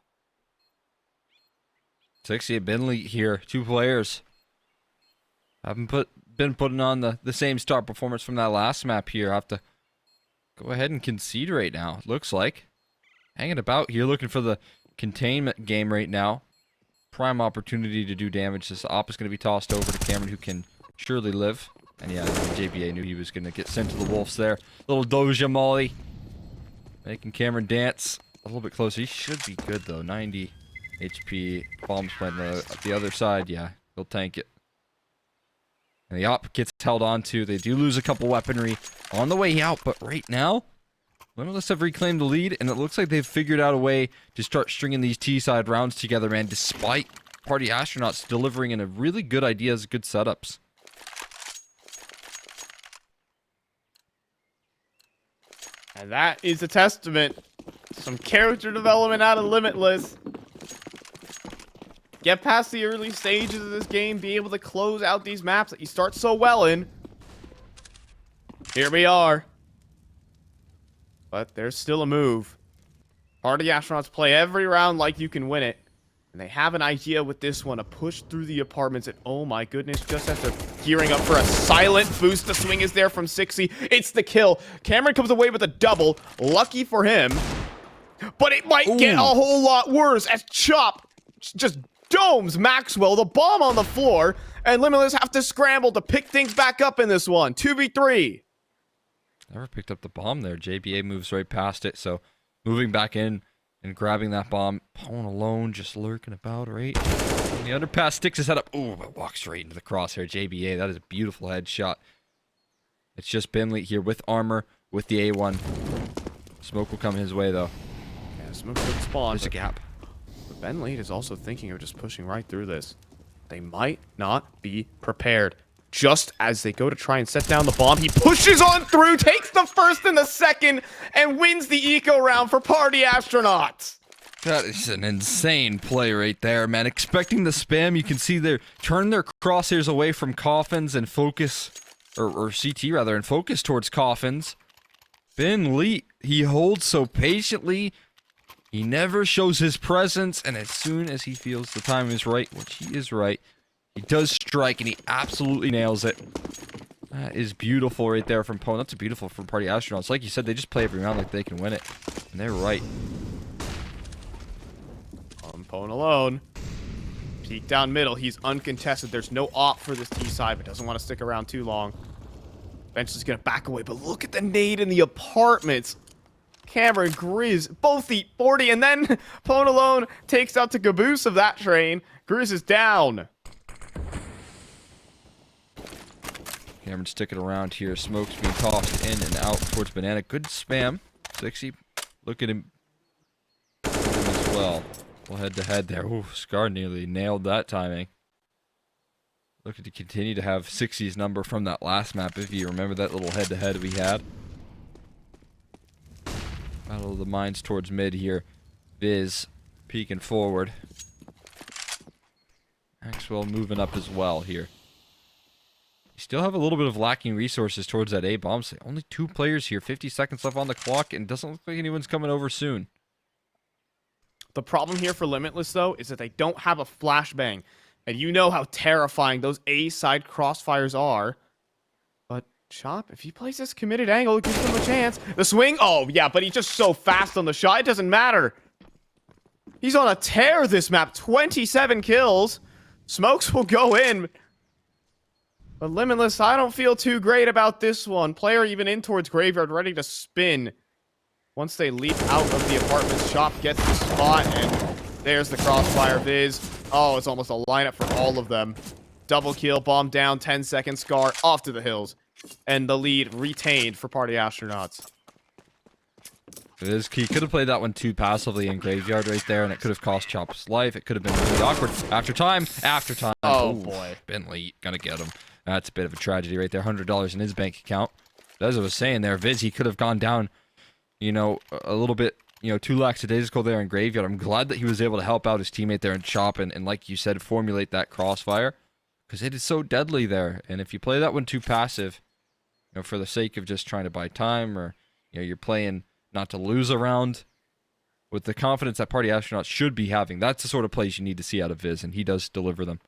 60 at Bentley here. 2 players. Haven't been putting on the same start performance from that last map here. I have to go ahead and concede right now, it looks like. Hanging about here, looking for the containment game right now. Prime opportunity to do damage. This op is going to be tossed over to Cameron, who can surely live. And yeah, JBA knew he was going to get sent to the wolves there. Little Doja Molly. Making Cameron dance. A little bit closer. He should be good, though. 90 HP. Bombs playing the other side. Yeah, he'll tank it. And the op gets held on to. They do lose a couple weaponry on the way out, but right now, Limitless have reclaimed the lead, and it looks like they've figured out a way to start stringing these T-side rounds together, man, despite Party Astronauts delivering in a really good ideas, good setups. And that is a testament to some character development out of Limitless. Get past the early stages of this game, be able to close out these maps that you start so well in. Here we are. But there's still a move. Party Astronauts play every round like you can win it. And they have an idea with this one, a push through the apartments. And oh my goodness, just as they're gearing up for a silent boost, the swing is there from 60. It's the kill. Cameron comes away with a double. Lucky for him. But it might get a whole lot worse as Chop just domes Maxwell, the bomb on the floor, and Limitless have to scramble to pick things back up in this one. 2v3. Never picked up the bomb there. JBA moves right past it, so moving back in and grabbing that bomb. PwnAlone just lurking about, right? And the underpass sticks his head up. Ooh, but walks right into the crosshair. JBA, that is a beautiful headshot. It's just Benley here with armor, with the A1. Smoke will come his way, though. Yeah, smoke could spawn. There's a gap. But Benley is also thinking of just pushing right through this. They might not be prepared. Just as they go to try and set down the bomb, he pushes on through, takes the first and the second, and wins the eco round for Party Astronauts. That is an insane play right there, man. Expecting the spam, you can see they're turning their crosshairs away from coffins and focus, or CT rather, and focus towards coffins. Ben Lee, he holds so patiently. He never shows his presence, and as soon as he feels the time is right, which he is right, he does strike, and he absolutely nails it. That is beautiful right there from Pwn. That's beautiful from Party Astronauts. Like you said, they just play every round like they can win it, and they're right. PwnAlone. Peek down middle. He's uncontested. There's no op for this T side, but doesn't want to stick around too long. Bench is going to back away, but look at the nade in the apartments. Cameron, Grizz, both eat 40, and then PwnAlone takes out the caboose of that train. Grizz is down. Cameron sticking around here. Smoke's being tossed in and out towards Banana. Good spam. 60. Look at him as well. Well, head to head there. Ooh, Scar nearly nailed that timing. Looking to continue to have 60's number from that last map, if you remember that little head to head we had. Battle of the Mines towards mid here. Viz peeking forward. Maxwell moving up as well here. You still have a little bit of lacking resources towards that A bomb. So only 2 players here, 50 seconds left on the clock, and doesn't look like anyone's coming over soon. The problem here for Limitless, though, is that they don't have a flashbang. And you know how terrifying those A-side crossfires are. But Chop, if he plays this committed angle, it gives him a chance. The swing? Oh, yeah, but he's just so fast on the shot, it doesn't matter. He's on a tear this map. 27 kills. Smokes will go in. But Limitless, I don't feel too great about this one. Player even in towards Graveyard, ready to spin. Once they leap out of the apartment, Chop gets the spot, and there's the crossfire. Viz. Oh, it's almost a lineup for all of them. Double kill, bomb down, 10 seconds, Scar off to the hills. And the lead retained for Party Astronauts. It is key. Could have played that one too passively in Graveyard right there, and it could have cost Chop's life. It could have been really awkward. After time. Oh, boy. Bentley, gonna get him. That's a bit of a tragedy right there. $100 in his bank account. But as I was saying there, Viz, he could have gone down, you know, a little bit, you know, too lackadaisical there in Graveyard. I'm glad that he was able to help out his teammate there and Chop and like you said, formulate that crossfire. Because it is so deadly there. And if you play that one too passive, you know, for the sake of just trying to buy time, or, you know, you're playing not to lose a round, with the confidence that Party Astronauts should be having, that's the sort of plays you need to see out of Viz, and he does deliver them.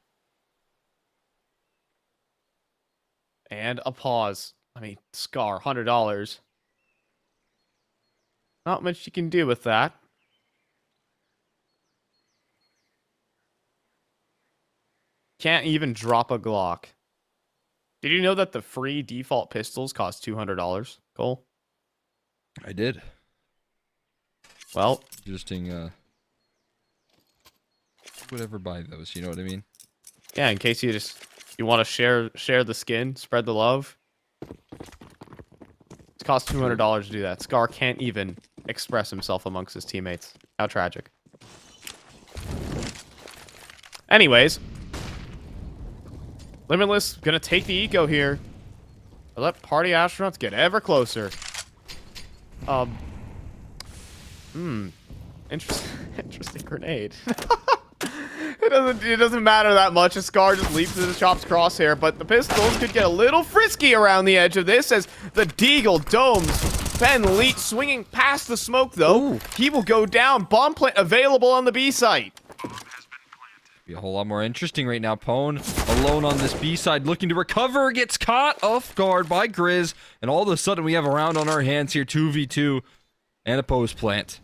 And a pause. I mean, Scar, $100. Not much you can do with that. Can't even drop a Glock. Did you know that the free default pistols cost $200, Cole? I did. Well, Interesting, would ever buy those, you know what I mean? yeah, in case you want to share the skin, spread the love. It costs $200 to do that. Scar can't even express himself amongst his teammates. How tragic. Anyways, Limitless gonna take the eco here. Let Party Astronauts get ever closer. Interesting grenade. It doesn't matter that much. A Scar just leaps into the Chop's crosshair, but the pistols could get a little frisky around the edge of this as the Deagle domes Ben Leet swinging past the smoke, though. Ooh. He will go down. Bomb plant available on the B site. Be a whole lot more interesting right now. Pwn alone on this B side, looking to recover, gets caught off guard by Grizz, and all of a sudden we have a round on our hands here, 2v2, and a post plant.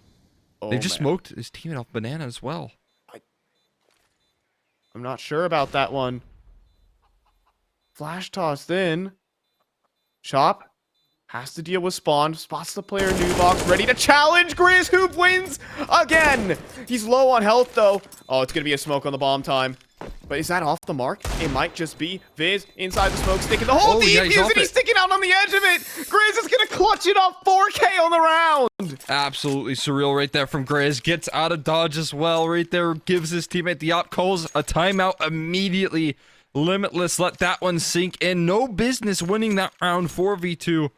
Oh, They just man. smoked his teammate off Banana as well. I'm not sure about that one. Flash tossed in. Chop has to deal with Spawn. Spots the player new box. Ready to challenge. Grizz Hoop wins again. He's low on health, though. Oh, it's going to be a smoke on the bomb time. But is that off the mark? It might just be Viz inside the smoke stick. And the whole defuse, and he's sticking out on the edge of it. Grizz is going to clutch it off 4K on the round. Absolutely surreal right there from Grizz. Gets out of dodge as well right there. Gives his teammate the op. Calls a timeout immediately. Limitless let that one sink in. No business winning that round 4v2.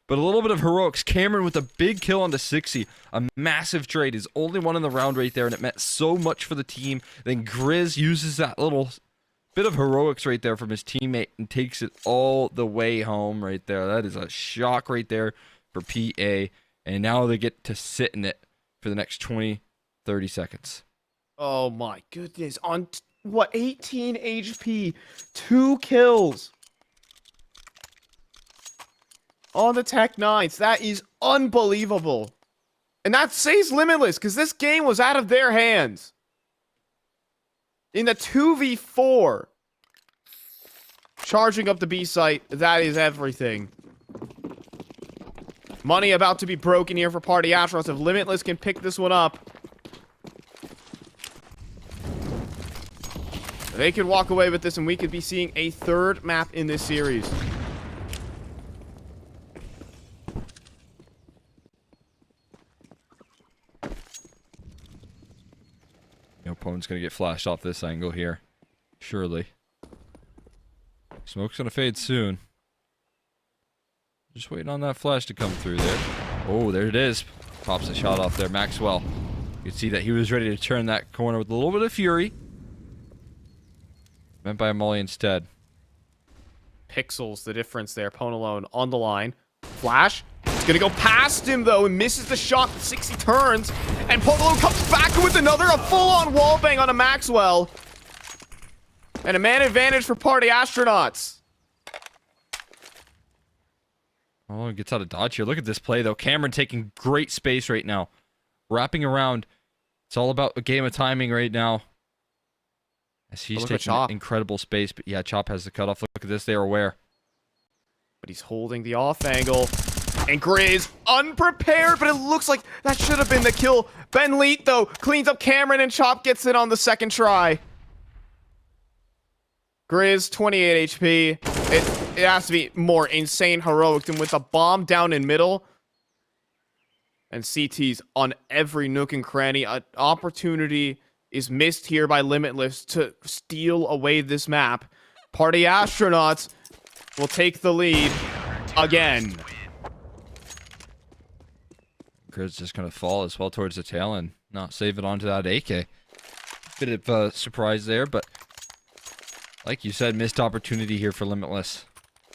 But a little bit of heroics. Cameron with a big kill on the 60. A massive trade. His only one in the round right there, and it meant so much for the team. Then Grizz uses that little bit of heroics right there from his teammate and takes it all the way home right there. That is a shock right there for PA. And now they get to sit in it for the next 20, 30 seconds. Oh my goodness. On, what, 18 HP. 2 kills. On the Tech 9s. That is unbelievable. And that saves Limitless, because this game was out of their hands. In the 2v4. Charging up the B site. That is everything. Money about to be broken here for Party Astronauts. If Limitless can pick this one up, they could walk away with this, and we could be seeing a third map in this series. Your opponent's going to get flashed off this angle here. Surely. Smoke's going to fade soon. Just waiting on that flash to come through there. Oh, there it is. Pops a shot off there. Maxwell. You can see that he was ready to turn that corner with a little bit of fury. Meant by a molly instead. Pixels, the difference there. PwnAlone on the line. Flash. It's going to go past him, though, and misses the shot. 60 turns. And PwnAlone comes back with another. A full-on wallbang on a Maxwell. And a man advantage for Party Astronauts. Oh, gets out of dodge here. Look at this play, though. Cameron taking great space right now. Wrapping around. It's all about a game of timing right now. As he's taking incredible space. But yeah, Chop has the cutoff. Look at this. They are aware. But he's holding the off angle. And Grizz unprepared, but it looks like that should have been the kill. Ben Leet, though, cleans up Cameron, and Chop gets it on the second try. Grizz, 28 HP. It has to be more insane heroic than with the bomb down in middle. And CT's on every nook and cranny. An opportunity is missed here by Limitless to steal away this map. Party Astronauts will take the lead again. Grizz just going to fall as well towards the tail and not save it onto that AK. Bit of a surprise there, but like you said, missed opportunity here for Limitless.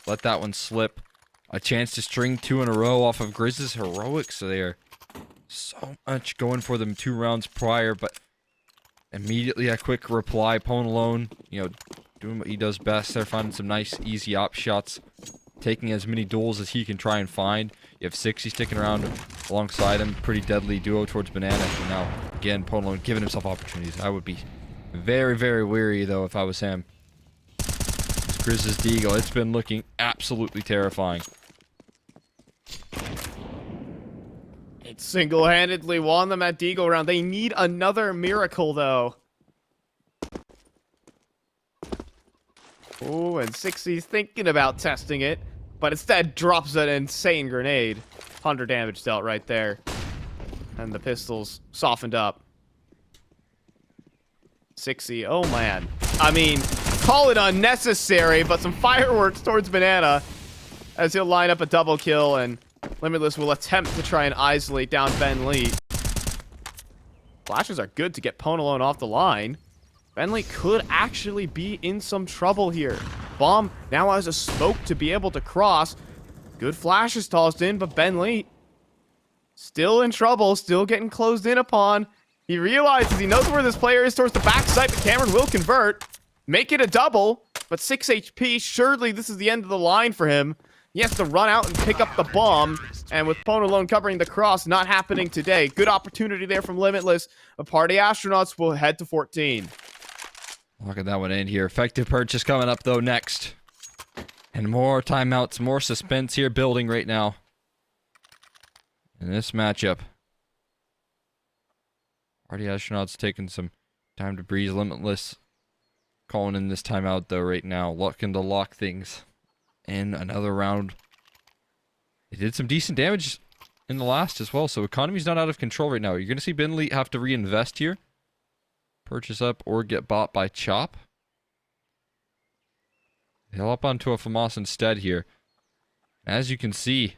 Let that one slip. A chance to string 2 in a row off of Grizz's heroics there. So much going for them 2 rounds prior, but immediately a quick reply. PwnAlone, you know, doing what he does best. They're finding some nice, easy op shots. Taking as many duels as he can try and find. You have 60 sticking around alongside him. Pretty deadly duo towards Banana. And now, again, PwnAlone giving himself opportunities. I would be very, very weary, though, if I was him. Grizz's Deagle. It's been looking absolutely terrifying. It single-handedly won them at Deagle round. They need another miracle, though. Oh, and 60's thinking about testing it, but instead drops an insane grenade. 100 damage dealt right there. And the pistols softened up. 60, oh man. I mean, call it unnecessary, but some fireworks towards Banana as he'll line up a double kill, and Limitless will attempt to try and isolate down Ben Lee. Flashes are good to get PwnAlone off the line. Ben Lee could actually be in some trouble here. Bomb now has a smoke to be able to cross. Good flashes tossed in, but Ben Lee still in trouble, still getting closed in upon. He realizes he knows where this player is towards the backside, but Cameron will convert. Make it a double, but 6 HP. Surely this is the end of the line for him. He has to run out and pick up the bomb. And with PwnAlone covering the cross, not happening today. Good opportunity there from Limitless. The Party Astronauts will head to 14. Locking that one in here. Effective purchase coming up, though, next. And more timeouts, more suspense here building right now. In this matchup. Party Astronauts taking some time to breathe. Limitless calling in this timeout, though, right now. Looking to lock things in another round. They did some decent damage in the last as well, so economy's not out of control right now. You're going to see Binley have to reinvest here. Purchase up or get bought by Chop. He'll up onto a FAMAS instead here. As you can see,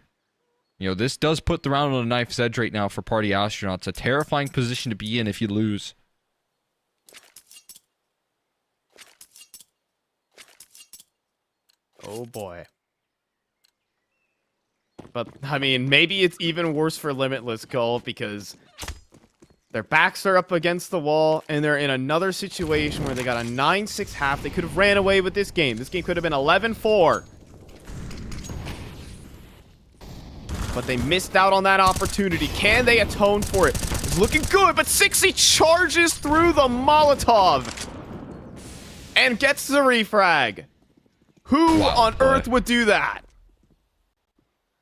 you know, this does put the round on a knife's edge right now for Party Astronauts. A terrifying position to be in if you lose. Oh boy. But, I mean, maybe it's even worse for Limitless Goal because their backs are up against the wall and they're in another situation where they got a 9-6 half. They could have ran away with this game. This game could have been 11-4. But they missed out on that opportunity. Can they atone for it? It's looking good, but 60 charges through the Molotov and gets the refrag. Who on earth would do that?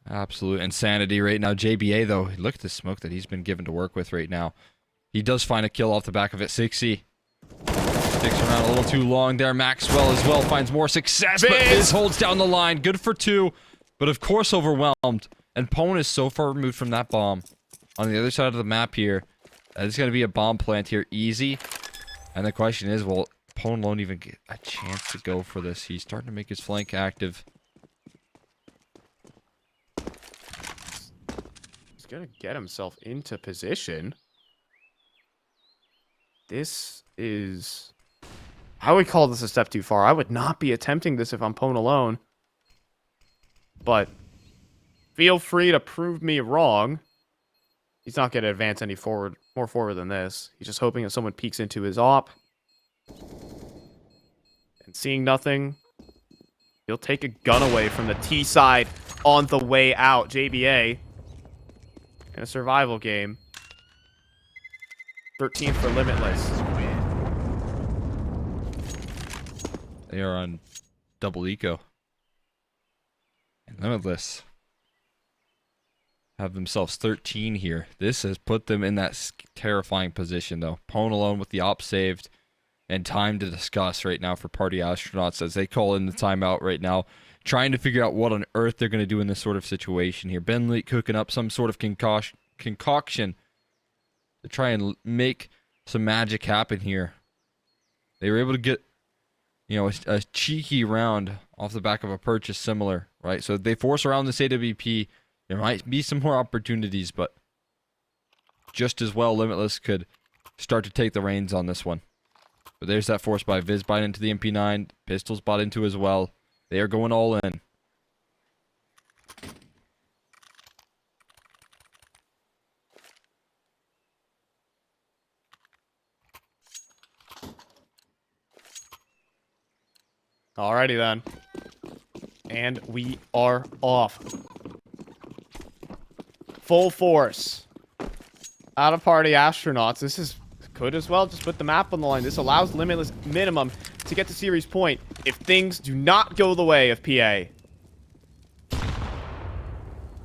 Absolute insanity right now. JBA, though, look at the smoke that he's been given to work with right now. He does find a kill off the back of it. 60. Sticks around a little too long there. Maxwell as well finds more success, but Viz holds down the line. Good for 2, but of course overwhelmed. And Pwn is so far removed from that bomb. On the other side of the map here, there's going to be a bomb plant here. Easy. And the question is, will Pwn won't even get a chance to go for this. He's starting to make his flank active. He's going to get himself into position. This is... I would call this a step too far. I would not be attempting this if I'm PwnAlone. But feel free to prove me wrong. He's not going to advance any more forward than this. He's just hoping that someone peeks into his op. And seeing nothing, he'll take a gun away from the T side on the way out. JBA in a survival game. 13th for Limitless. They are on double eco. And Limitless have themselves 13 here. This has put them in that terrifying position, though. PwnAlone with the op saved. And time to discuss right now for Party Astronauts as they call in the timeout right now. Trying to figure out what on earth they're going to do in this sort of situation here. Benley cooking up some sort of concoction to try and make some magic happen here. They were able to get, you know, a cheeky round off the back of a purchase similar, right? So they force around this AWP. There might be some more opportunities, but just as well Limitless could start to take the reins on this one. But there's that force by Viz bought into the MP9. Pistols bought into as well. They are going all in. Alrighty then. And we are off. Full force. Out of Party Astronauts. This is... could as well just put the map on the line. This allows Limitless minimum to get to series point if things do not go the way of PA.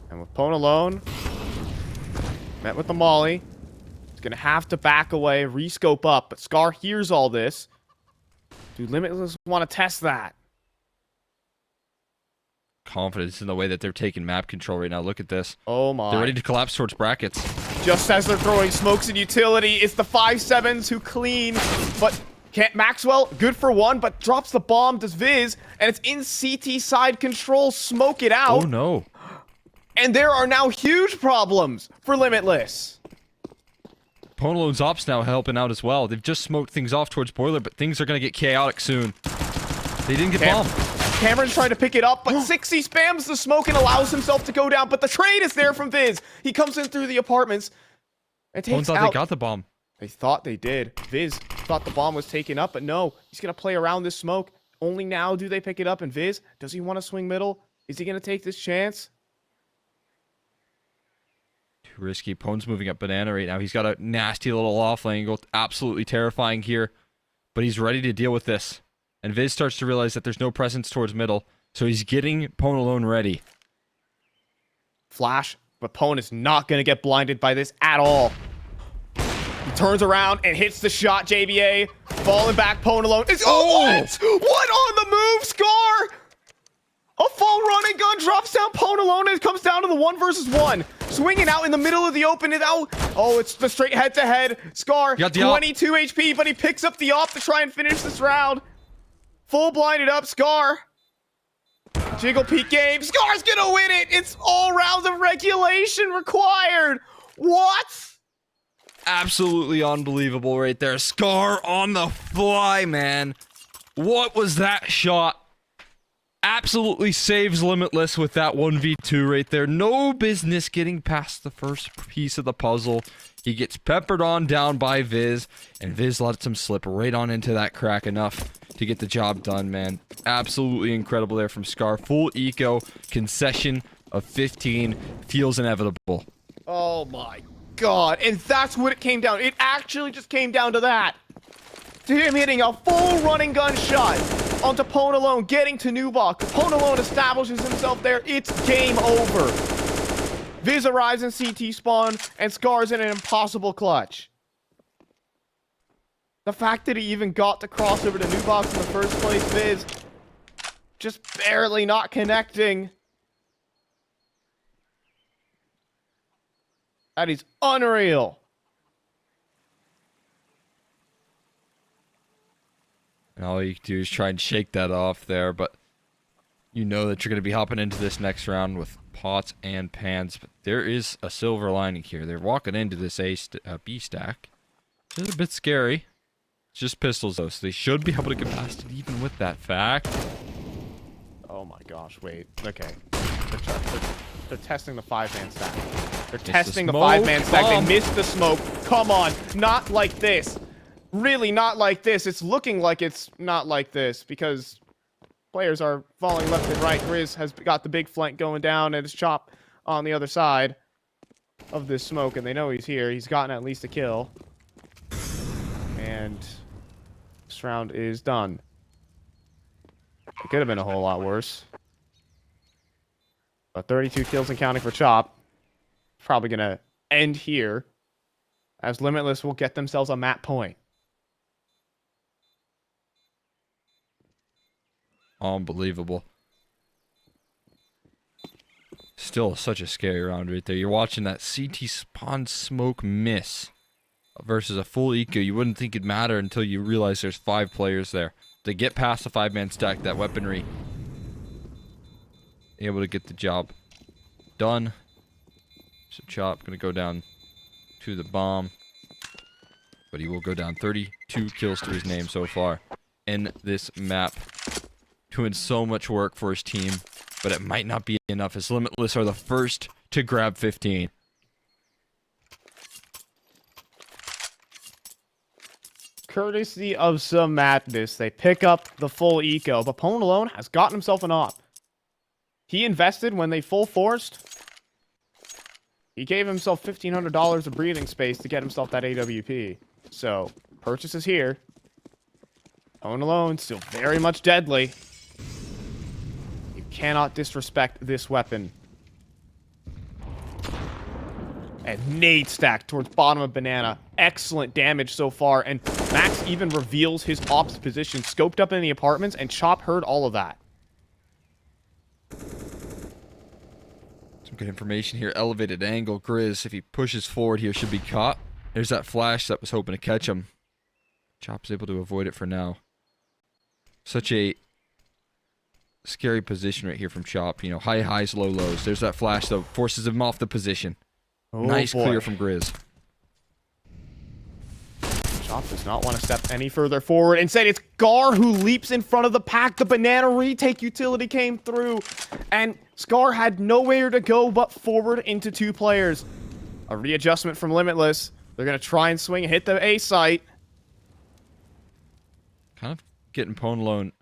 And with PwnAlone, met with the Molly, he's going to have to back away, rescope up, but Scar hears all this. Do Limitless want to test that? Confidence in the way that they're taking map control right now. Look at this. Oh my. They're ready to collapse towards brackets. Just as they're throwing smokes in utility, it's the 5-7s who clean, but can't. Maxwell, good for 1, but drops the bomb, does Viz, and it's in CT side control. Smoke it out. Oh no. And there are now huge problems for Limitless. PwnAlone's ops now helping out as well. They've just smoked things off towards Boiler, but things are going to get chaotic soon. They didn't get bombed. Cameron's trying to pick it up, but 60 spams the smoke and allows himself to go down. But the trade is there from Viz. He comes in through the apartments and takes thought out. they got the bomb. They thought they did. Viz thought the bomb was taken up, but no. He's going to play around this smoke. Only now do they pick it up. And Viz, does he want to swing middle? Is he going to take this chance? Too risky. Pwn's moving up banana right now. He's got a nasty little off lane angle. Absolutely terrifying here. but he's ready to deal with this. And Viz starts to realize that there's no presence towards middle, so he's getting PwnAlone ready. Flash, but Pwn is not going to get blinded by this at all. He turns around and hits the shot, JBA. Falling back, PwnAlone. What? What on the move, Scar? A full running gun drops down PwnAlone and it comes down to the 1v1. Swinging out in the middle of the open. It's the straight head-to-head. Scar, 22 HP, but he picks up the op to try and finish this round. Full blinded up, Scar. Jiggle peek game. Scar's gonna win it. It's all rounds of regulation required. What? Absolutely unbelievable right there. Scar on the fly, man. What was that shot? Absolutely saves Limitless with that 1v2 right there. No business getting past the first piece of the puzzle. He gets peppered on down by Viz, and Viz lets him slip right on into that crack enough to get the job done, man. Absolutely incredible there from Scar. Full eco, concession of 15, feels inevitable. Oh my god, and that's what it came down. It actually just came down to that. To him hitting a full running gun shot onto PwnAlone, getting to Nubok. PwnAlone establishes himself there. It's game over. Viz arrives in CT spawn, and Scar's in an impossible clutch. The fact that he even got to cross over to Nubok in the first place, Viz, just barely not connecting. That is unreal. And all you can do is try and shake that off there, but you know that you're going to be hopping into this next round with pots and pans. But there is a silver lining here. They're walking into this B stack. It's a bit scary. It's just pistols, though, so they should be able to get past it even with that fact. Oh my gosh, wait. Okay. They're testing the 5-man stack. They're testing the 5-man stack. They missed the smoke. Come on. Not like this. Really not like this. It's looking like it's not like this because players are falling left and right. Grizz has got the big flank going down and it's Chop on the other side of this smoke, and they know he's here. He's gotten at least a kill. And this round is done. It could have been a whole lot worse. But 32 kills and counting for Chop. Probably going to end here as Limitless will get themselves a map point. Unbelievable. Still such a scary round right there. You're watching that CT spawn smoke miss versus a full eco. You wouldn't think it'd matter until you realize there's 5 players there. To get past the 5-man stack, that weaponry, able to get the job done. So Chop gonna go down to the bomb, but he will go down 32 kills to his name so far in this map. Doing so much work for his team, but it might not be enough as Limitless are the first to grab 15. Courtesy of some madness, they pick up the full eco, but PwnAlone has gotten himself an op. He invested when they full forced. He gave himself $1,500 of breathing space to get himself that AWP. So, purchase is here. PwnAlone still very much deadly. You cannot disrespect this weapon. And nade stack towards bottom of banana. Excellent damage so far. And Max even reveals his ops position. Scoped up in the apartments, and Chop heard all of that. Some good information here. Elevated angle. Grizz, if he pushes forward here, should be caught. There's that flash that was hoping to catch him. Chop's able to avoid it for now. Such a scary position right here from Chop. You know, high highs, low lows. There's that flash, though. Forces him off the position. Oh, nice boy. clear from Grizz. Chop does not want to step any further forward. Instead, it's Gar who leaps in front of the pack. The banana retake utility came through. And Scar had nowhere to go but forward into 2 players. A readjustment from Limitless. They're going to try and swing and hit the A site. Kind of getting PwnAlone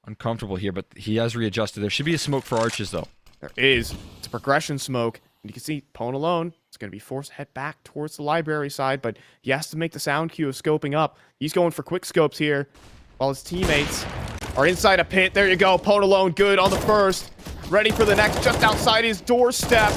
uncomfortable here, but he has readjusted. There should be a smoke for arches, though. There is. It's a progression smoke. And you can see PwnAlone is going to be forced to head back towards the library side, but he has to make the sound cue of scoping up. He's going for quick scopes here, while his teammates are inside a pit. There you go, PwnAlone good on the first. Ready for the next, just outside his doorstep.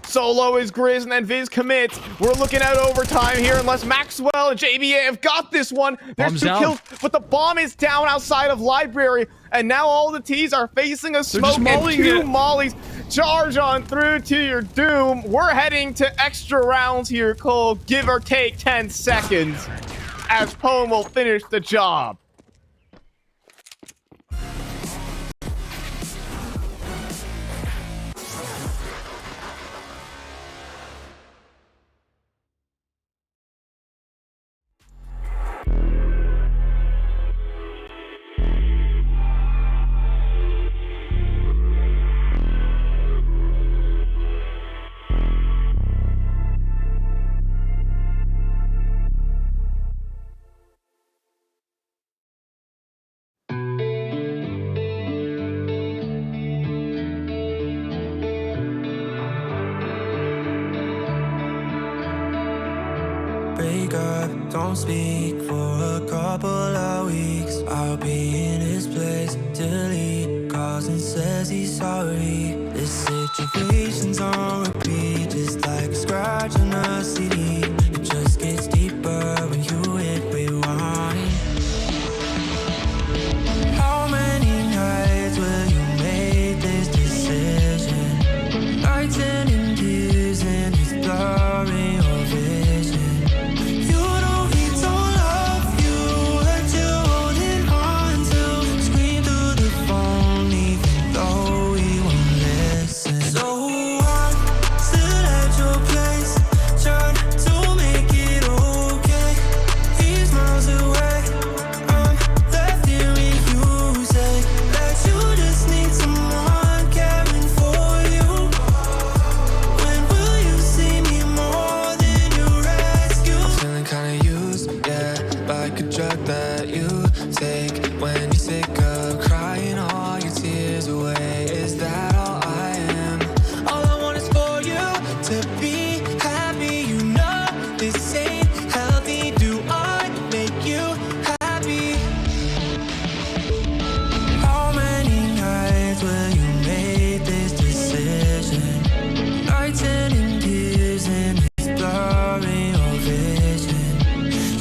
Solo is Grizz, and then Viz commits. We're looking at overtime here, unless Makzwell and JBa have got this one. There's Bomb's 2 down. kills, but the bomb is down outside of library, and now all the T's are facing a smoke and mulling 2 it. mollies. Charge on through to your doom. We're heading to extra rounds here, Cole. Give or take 10 seconds, as Pwn will finish the job. Break up, don't speak for a couple of weeks. I'll be in his place till he calls and says he's sorry. This situation's on repeat, just like a scratch on a CD. It just gets deeper when you hit rewind. How many nights will you make this decision? Nights ending tears and it's blurring your vision. You know he don't love you, what you holding on to. Scream through the phone even though he won't listen. So I'm still at your place, trying to make it okay. He's miles away, I'm left here with you. Say that you just need someone caring for you. When will you see me more than your rescue? I'm feeling kinda used, yeah, like a drug that you take when you're sick of crying all your tears away. Is that all I am? All I want is for you to be happy. You know this ain't healthy. Do I make you happy? How many nights will you make this decision? Nights ending tears and it's blurring your vision.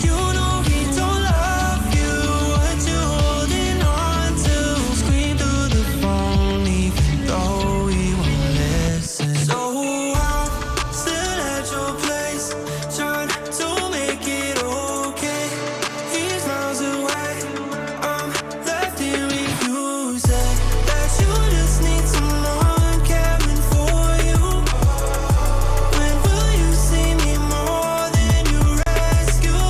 You know he don't love you, what you holding on to. Scream through the phone even though he won't listen. So I'm still at your place, trying to make it okay. He's miles away, I'm left here with you. Say that you just need someone caring for you. When will you see me more than you rescue?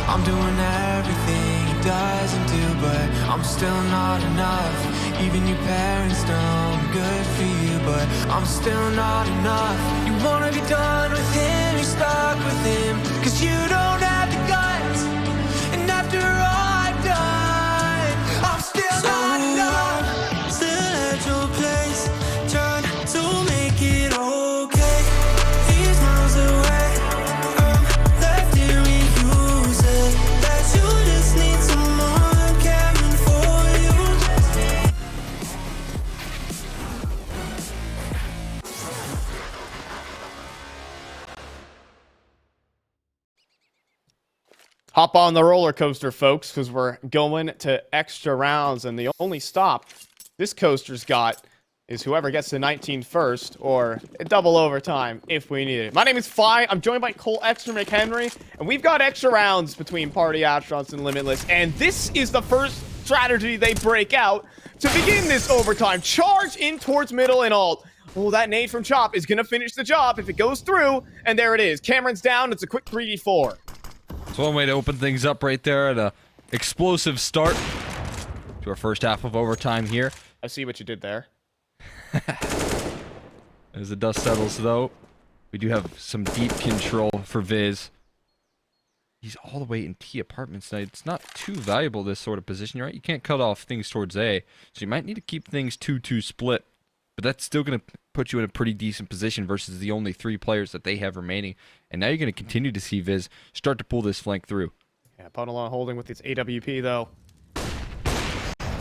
I'm doing everything he doesn't do, but I'm still not enough. Even your parents know I'm good for you, but I'm still not enough. You wanna be done with him, you're stuck with him, 'cause you don't have the guts. And after all I've done, I'm still not enough. Still at your place, trying to make it okay. He's miles away, I'm left here with you. Say that you just need someone caring for you. Hop on the roller coaster, folks, because we're going to extra rounds, and the only stop this coaster's got is whoever gets to 19 first, or a double overtime if we need it. My name is Fly. I'm joined by Cole Extra McHenry, and we've got extra rounds between Party Astronauts and Limitless, and this is the first strategy they break out to begin this overtime. Charge in towards middle and alt. Oh, that nade from Chop is going to finish the job if it goes through, and there it is. Cameron's down. It's a quick 3v4. It's one way to open things up right there at a explosive start to our first half of overtime here. I see what you did there. As the dust settles, though, we do have some deep control for Viz. He's all the way in T apartments now. It's not too valuable, this sort of position, right? You can't cut off things towards A, so you might need to keep things 2-2 split but that's still going to put you in a pretty decent position versus the only 3 players that they have remaining. And now you're going to continue to see Viz start to pull this flank through. Yeah, PwnAlone holding with its AWP, though.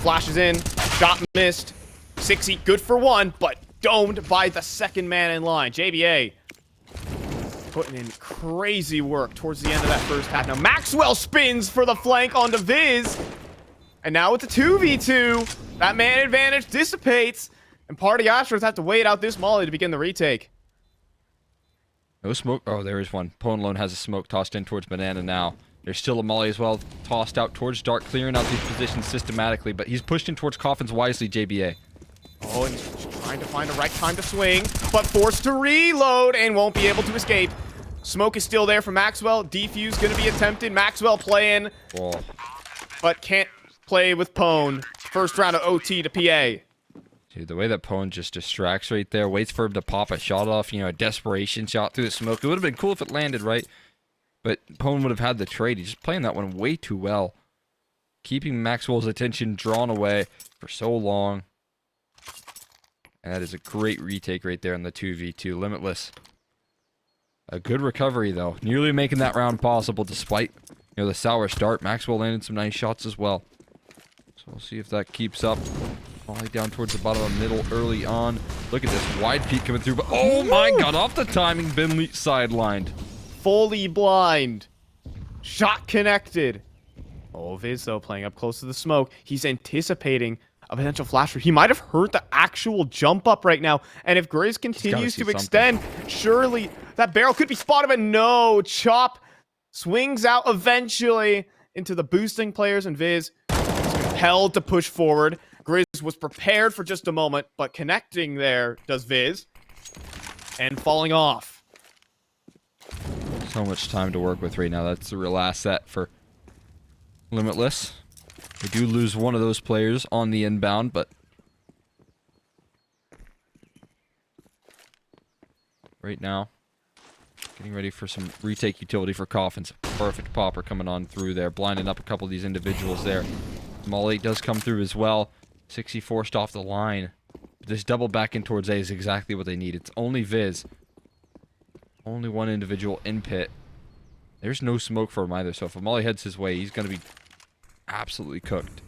Flashes in. Shot missed. 6E good for 1, but domed by the second man in line. JBa putting in crazy work towards the end of that first half. Now Makzwell spins for the flank onto Viz. And now it's a 2v2. That man advantage dissipates. And PwnAlonePartyz have to wait out this molly to begin the retake. No smoke. Oh, there is one. PwnAlone has a smoke tossed in towards Banana now. There's still a molly as well tossed out towards Dark, clearing out these positions systematically. But he's pushed in towards Coffins wisely, JBa. Oh, and he's trying to find the right time to swing, but forced to reload and won't be able to escape. Smoke is still there for Makzwell. Defuse going to be attempted. Makzwell playing, but can't play with Pwn. First round of OT to PA. Dude, the way that Pwn just distracts right there, waits for him to pop a shot off, you know, a desperation shot through the smoke. It would have been cool if it landed right, but Pwn would have had the trade. He's just playing that one way too well. Keeping Makzwell's attention drawn away for so long. And that is a great retake right there on the 2v2. Limitless. A good recovery, though. Nearly making that round possible despite, you know, the sour start. Makzwell landed some nice shots as well. So we'll see if that keeps up. Falling down towards the bottom of the middle early on. Look at this wide peek coming through. But oh my god, off the timing. Binley sidelined. Fully blind. Shot connected. Oh, Viz, though, playing up close to the smoke. He's anticipating a potential flasher. He might have heard the actual jump up right now. And if Grizz continues to extend, surely that barrel could be spotted. But no, Chop swings out eventually into the boosting players. And Viz is compelled to push forward. Grizz was prepared for just a moment, but connecting there does Viz. And falling off. So much time to work with right now. That's the real asset for Limitless. We do lose one of those players on the inbound, but right now, getting ready for some retake utility for Coffins. Perfect popper coming on through there, blinding up a couple of these individuals there. Molly does come through as well. 60 forced off the line. This double back in towards A is exactly what they need. It's only Viz. Only one individual in pit. There's no smoke for him either, so if Molly heads his way, he's going to be absolutely cooked.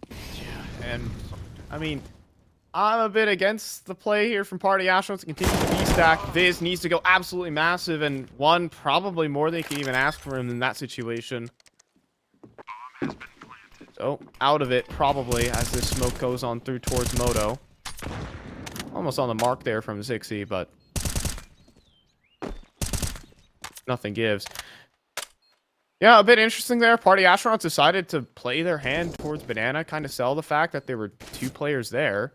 Yeah, and I mean, I'm a bit against the play here from PwnAlone to continue to B-stack. Viz needs to go absolutely massive, and one probably more they can even ask for him in that situation. So, out of it, probably, as this smoke goes on through towards Moto. Almost on the mark there from 6E, but nothing gives. Yeah, a bit interesting there. PwnAlone decided to play their hand towards Banana, kind of sell the fact that there were 2 players there,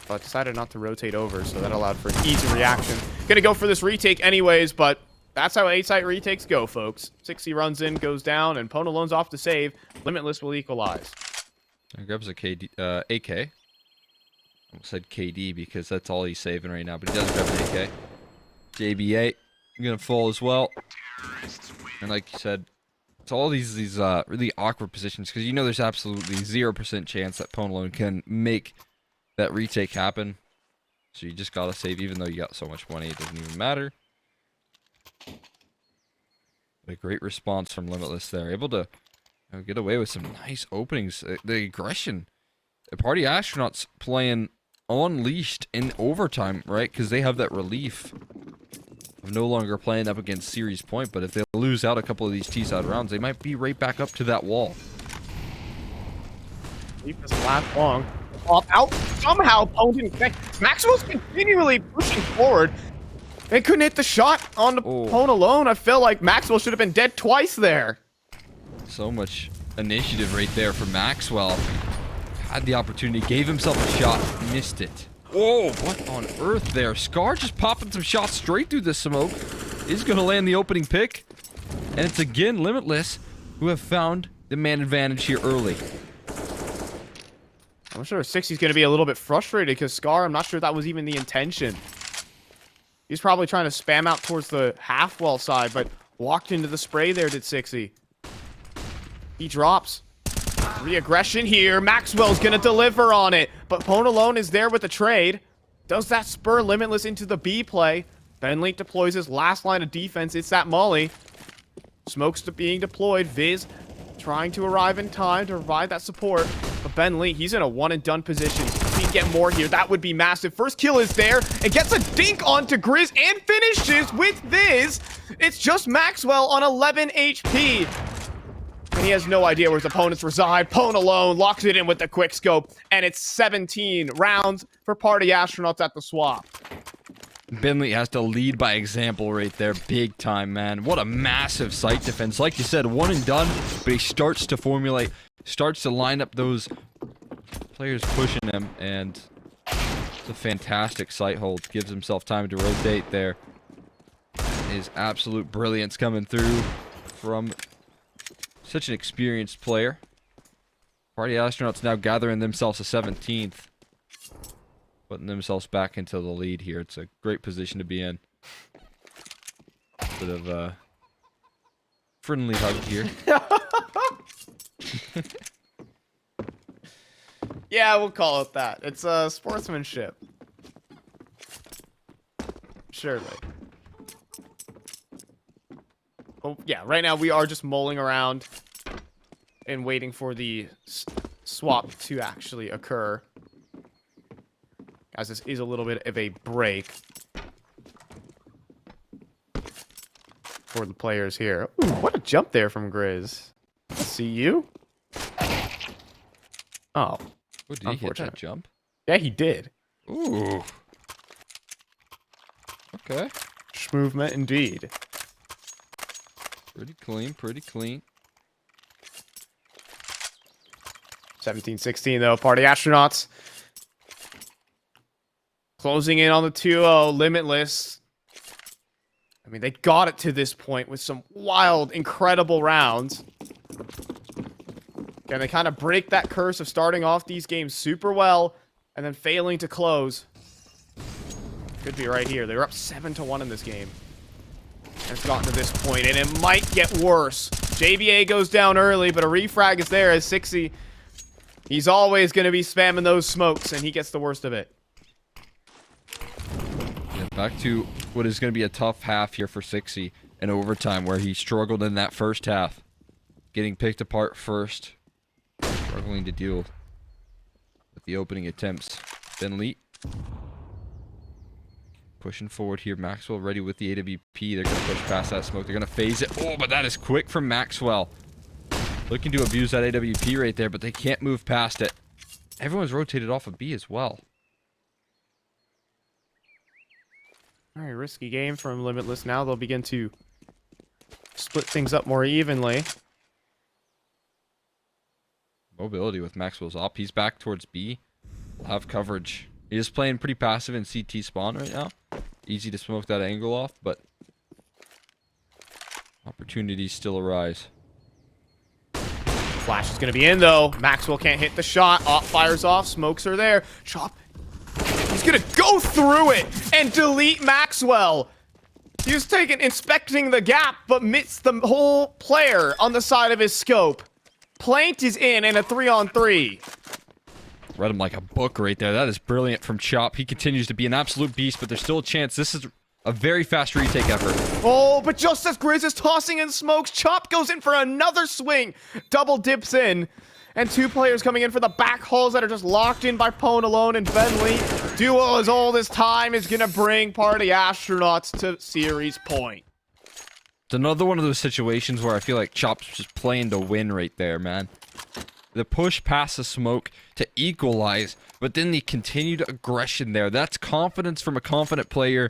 but decided not to rotate over, so that allowed for an easy reaction. Gonna go for this retake anyways, but that's how A-site retakes go, folks. 6E runs in, goes down, and PwnAlone's off to save. Limitless will equalize. He grabs a KD, AK. Almost said KD because that's all he's saving right now, but he does grab an AK. JBa gonna fall as well. And like you said, it's all these really awkward positions because you know there's absolutely 0% chance that PwnAlone can make that retake happen. So you just gotta save, even though you got so much money, it doesn't even matter. But a great response from Limitless there, able to get away with some nice openings. The aggression. The PwnAlone playing unleashed in overtime, right? Because they have that relief of no longer playing up against series point. But if they lose out a couple of these T-side rounds, they might be right back up to that wall. Leap doesn't last long. Off out. Somehow, Pwn didn't connect. Makzwell's continually pushing forward. They couldn't hit the shot on the PwnAlone. I feel like Makzwell should have been dead twice there. So much initiative right there for Makzwell. Had the opportunity, gave himself a shot, missed it. Whoa, what on earth there? Scar just popping some shots straight through the smoke. Is going to land the opening pick. And it's again Limitless who have found the man advantage here early. I'm sure 6E's going to be a little bit frustrated because Scar, I'm not sure that was even the intention. He's probably trying to spam out towards the half wall side, but walked into the spray there, did 6E. He drops. Re-aggression here. Maxwell's gonna deliver on it, but PwnAlone is there with the trade. Does that spur Limitless into the B play? Benley deploys his last line of defense. It's that molly. Smokes being deployed. Viz trying to arrive in time to provide that support. But Benley, he's in a one-and-done position. If he can get more here, that would be massive. First kill is there. It gets a dink onto Grizz and finishes with Viz. It's just Maxwell on 11 HP. And he has no idea where his opponents reside. PwnAlone locks it in with the quick scope. And it's 17 rounds for Party Astronauts at the swap. Benley has to lead by example right there. Big time, man. What a massive site defense. Like you said, one and done, but he starts to formulate, starts to line up those players pushing him, and it's a fantastic site hold. Gives himself time to rotate there. His absolute brilliance coming through from such an experienced player. Party Astronauts now gathering themselves a 17th. Putting themselves back into the lead here. It's a great position to be in. Bit of a friendly hug here. Yeah, we'll call it that. It's sportsmanship. Surely. Oh, yeah, right now we are just mulling around and waiting for the swap to actually occur. As this is a little bit of a break for the players here. Ooh, what a jump there from Grizz. See you? Oh. Oh, did he hit that jump? Yeah, he did. Ooh. Okay. Movement indeed. Pretty clean, pretty clean. 17-16 though, Party Astronauts. Closing in on the 2-0, Limitless. I mean, they got it to this point with some wild, incredible rounds. And they kind of break that curse of starting off these games super well and then failing to close. Could be right here. They were up 7-1 in this game. And it's gotten to this point, and it might get worse. JBa goes down early, but a refrag is there as 60. He's always going to be spamming those smokes, and he gets the worst of it. Back to what is going to be a tough half here for 60 in overtime, where he struggled in that first half. Getting picked apart first. Struggling to deal with the opening attempts. Benley pushing forward here. Maxwell ready with the AWP. They're going to push past that smoke. They're going to phase it. Oh, but that is quick from Maxwell. Looking to abuse that AWP right there, but they can't move past it. Everyone's rotated off of B as well. Alright, risky game from Limitless now. They'll begin to split things up more evenly. Mobility with Maxwell's up. He's back towards B. We'll have coverage. He is playing pretty passive in CT spawn right now. Easy to smoke that angle off, but opportunities still arise. Flash is going to be in, though. Maxwell can't hit the shot. Fires off. Smokes are there. Chop. He's going to go through it and delete Maxwell. He was inspecting the gap, but missed the whole player on the side of his scope. Plant is in and a 3-on-3. Read him like a book right there. That is brilliant from Chop. He continues to be an absolute beast, but there's still a chance. This is a very fast retake effort. Oh, but just as Grizz is tossing in smokes, Chop goes in for another swing. Double dips in. And two players coming in for the back hauls that are just locked in by PwnAlone and Benley. Duo as old as time is going to bring Party Astronauts to series point. It's another one of those situations where I feel like Chop's just playing to win right there, man. The push past the smoke to equalize, but then the continued aggression there. That's confidence from a confident player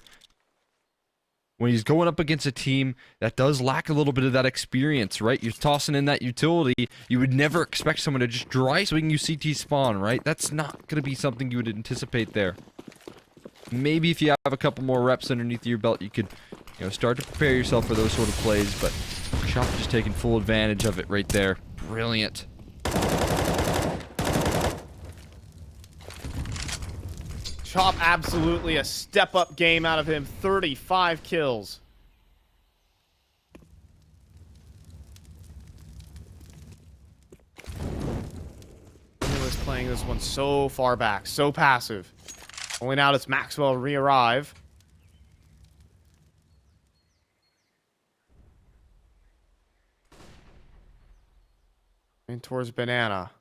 when he's going up against a team that does lack a little bit of that experience, right? You're tossing in that utility. You would never expect someone to just dry swing you CT spawn, right? That's not going to be something you would anticipate there. Maybe if you have a couple more reps underneath your belt, you could, start to prepare yourself for those sort of plays, but Chop just taking full advantage of it right there. Brilliant. Chop, absolutely a step-up game out of him. 35 kills. is playing this one so far back, so passive. Only now does Makzwell re-arrive. In towards Banana.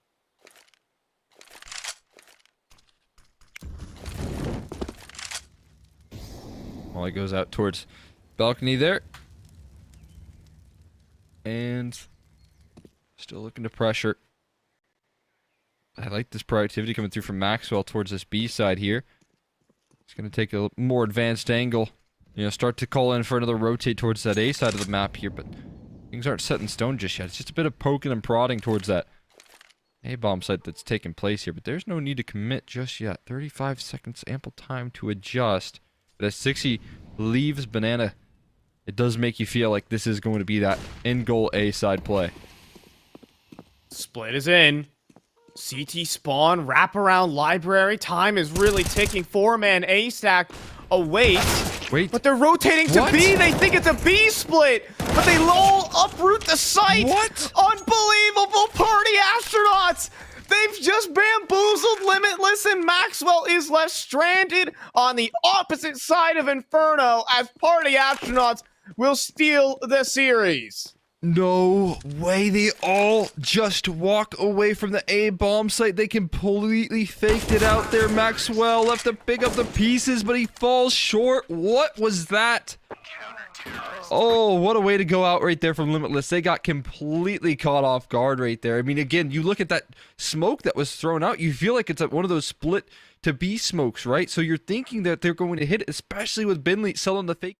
Molly goes out towards balcony there. And still looking to pressure. I like this proactivity coming through from Makzwell towards this B side here. It's going to take a more advanced angle. You know, start to call in for another rotate towards that A side of the map here, but things aren't set in stone just yet. It's just a bit of poking and prodding towards that A-bomb site that's taking place here, but there's no need to commit just yet. 35 seconds, ample time to adjust. But as 60 leaves Banana, it does make you feel like this is going to be that in-goal A-side play. Split is in. CT spawn, wraparound library. Time is really ticking. 4-man A stack awaits. Wait. But they're rotating to What? B. They think it's a B split. But they lull, uproot the site. What? Unbelievable party astronauts. They've just bamboozled Limitless, and Makzwell is left stranded on the opposite side of Inferno as party astronauts will steal the series. No way, they all just walk away from the A-bomb site. They completely faked it out there. Makzwell left to pick up the pieces, but he falls short. What was that? Oh, what a way to go out right there from Limitless. They got completely caught off guard right there. I mean, again, you look at that smoke that was thrown out, you feel like it's one of those split to B smokes, right? So you're thinking that they're going to hit it, especially with Binley selling the fake.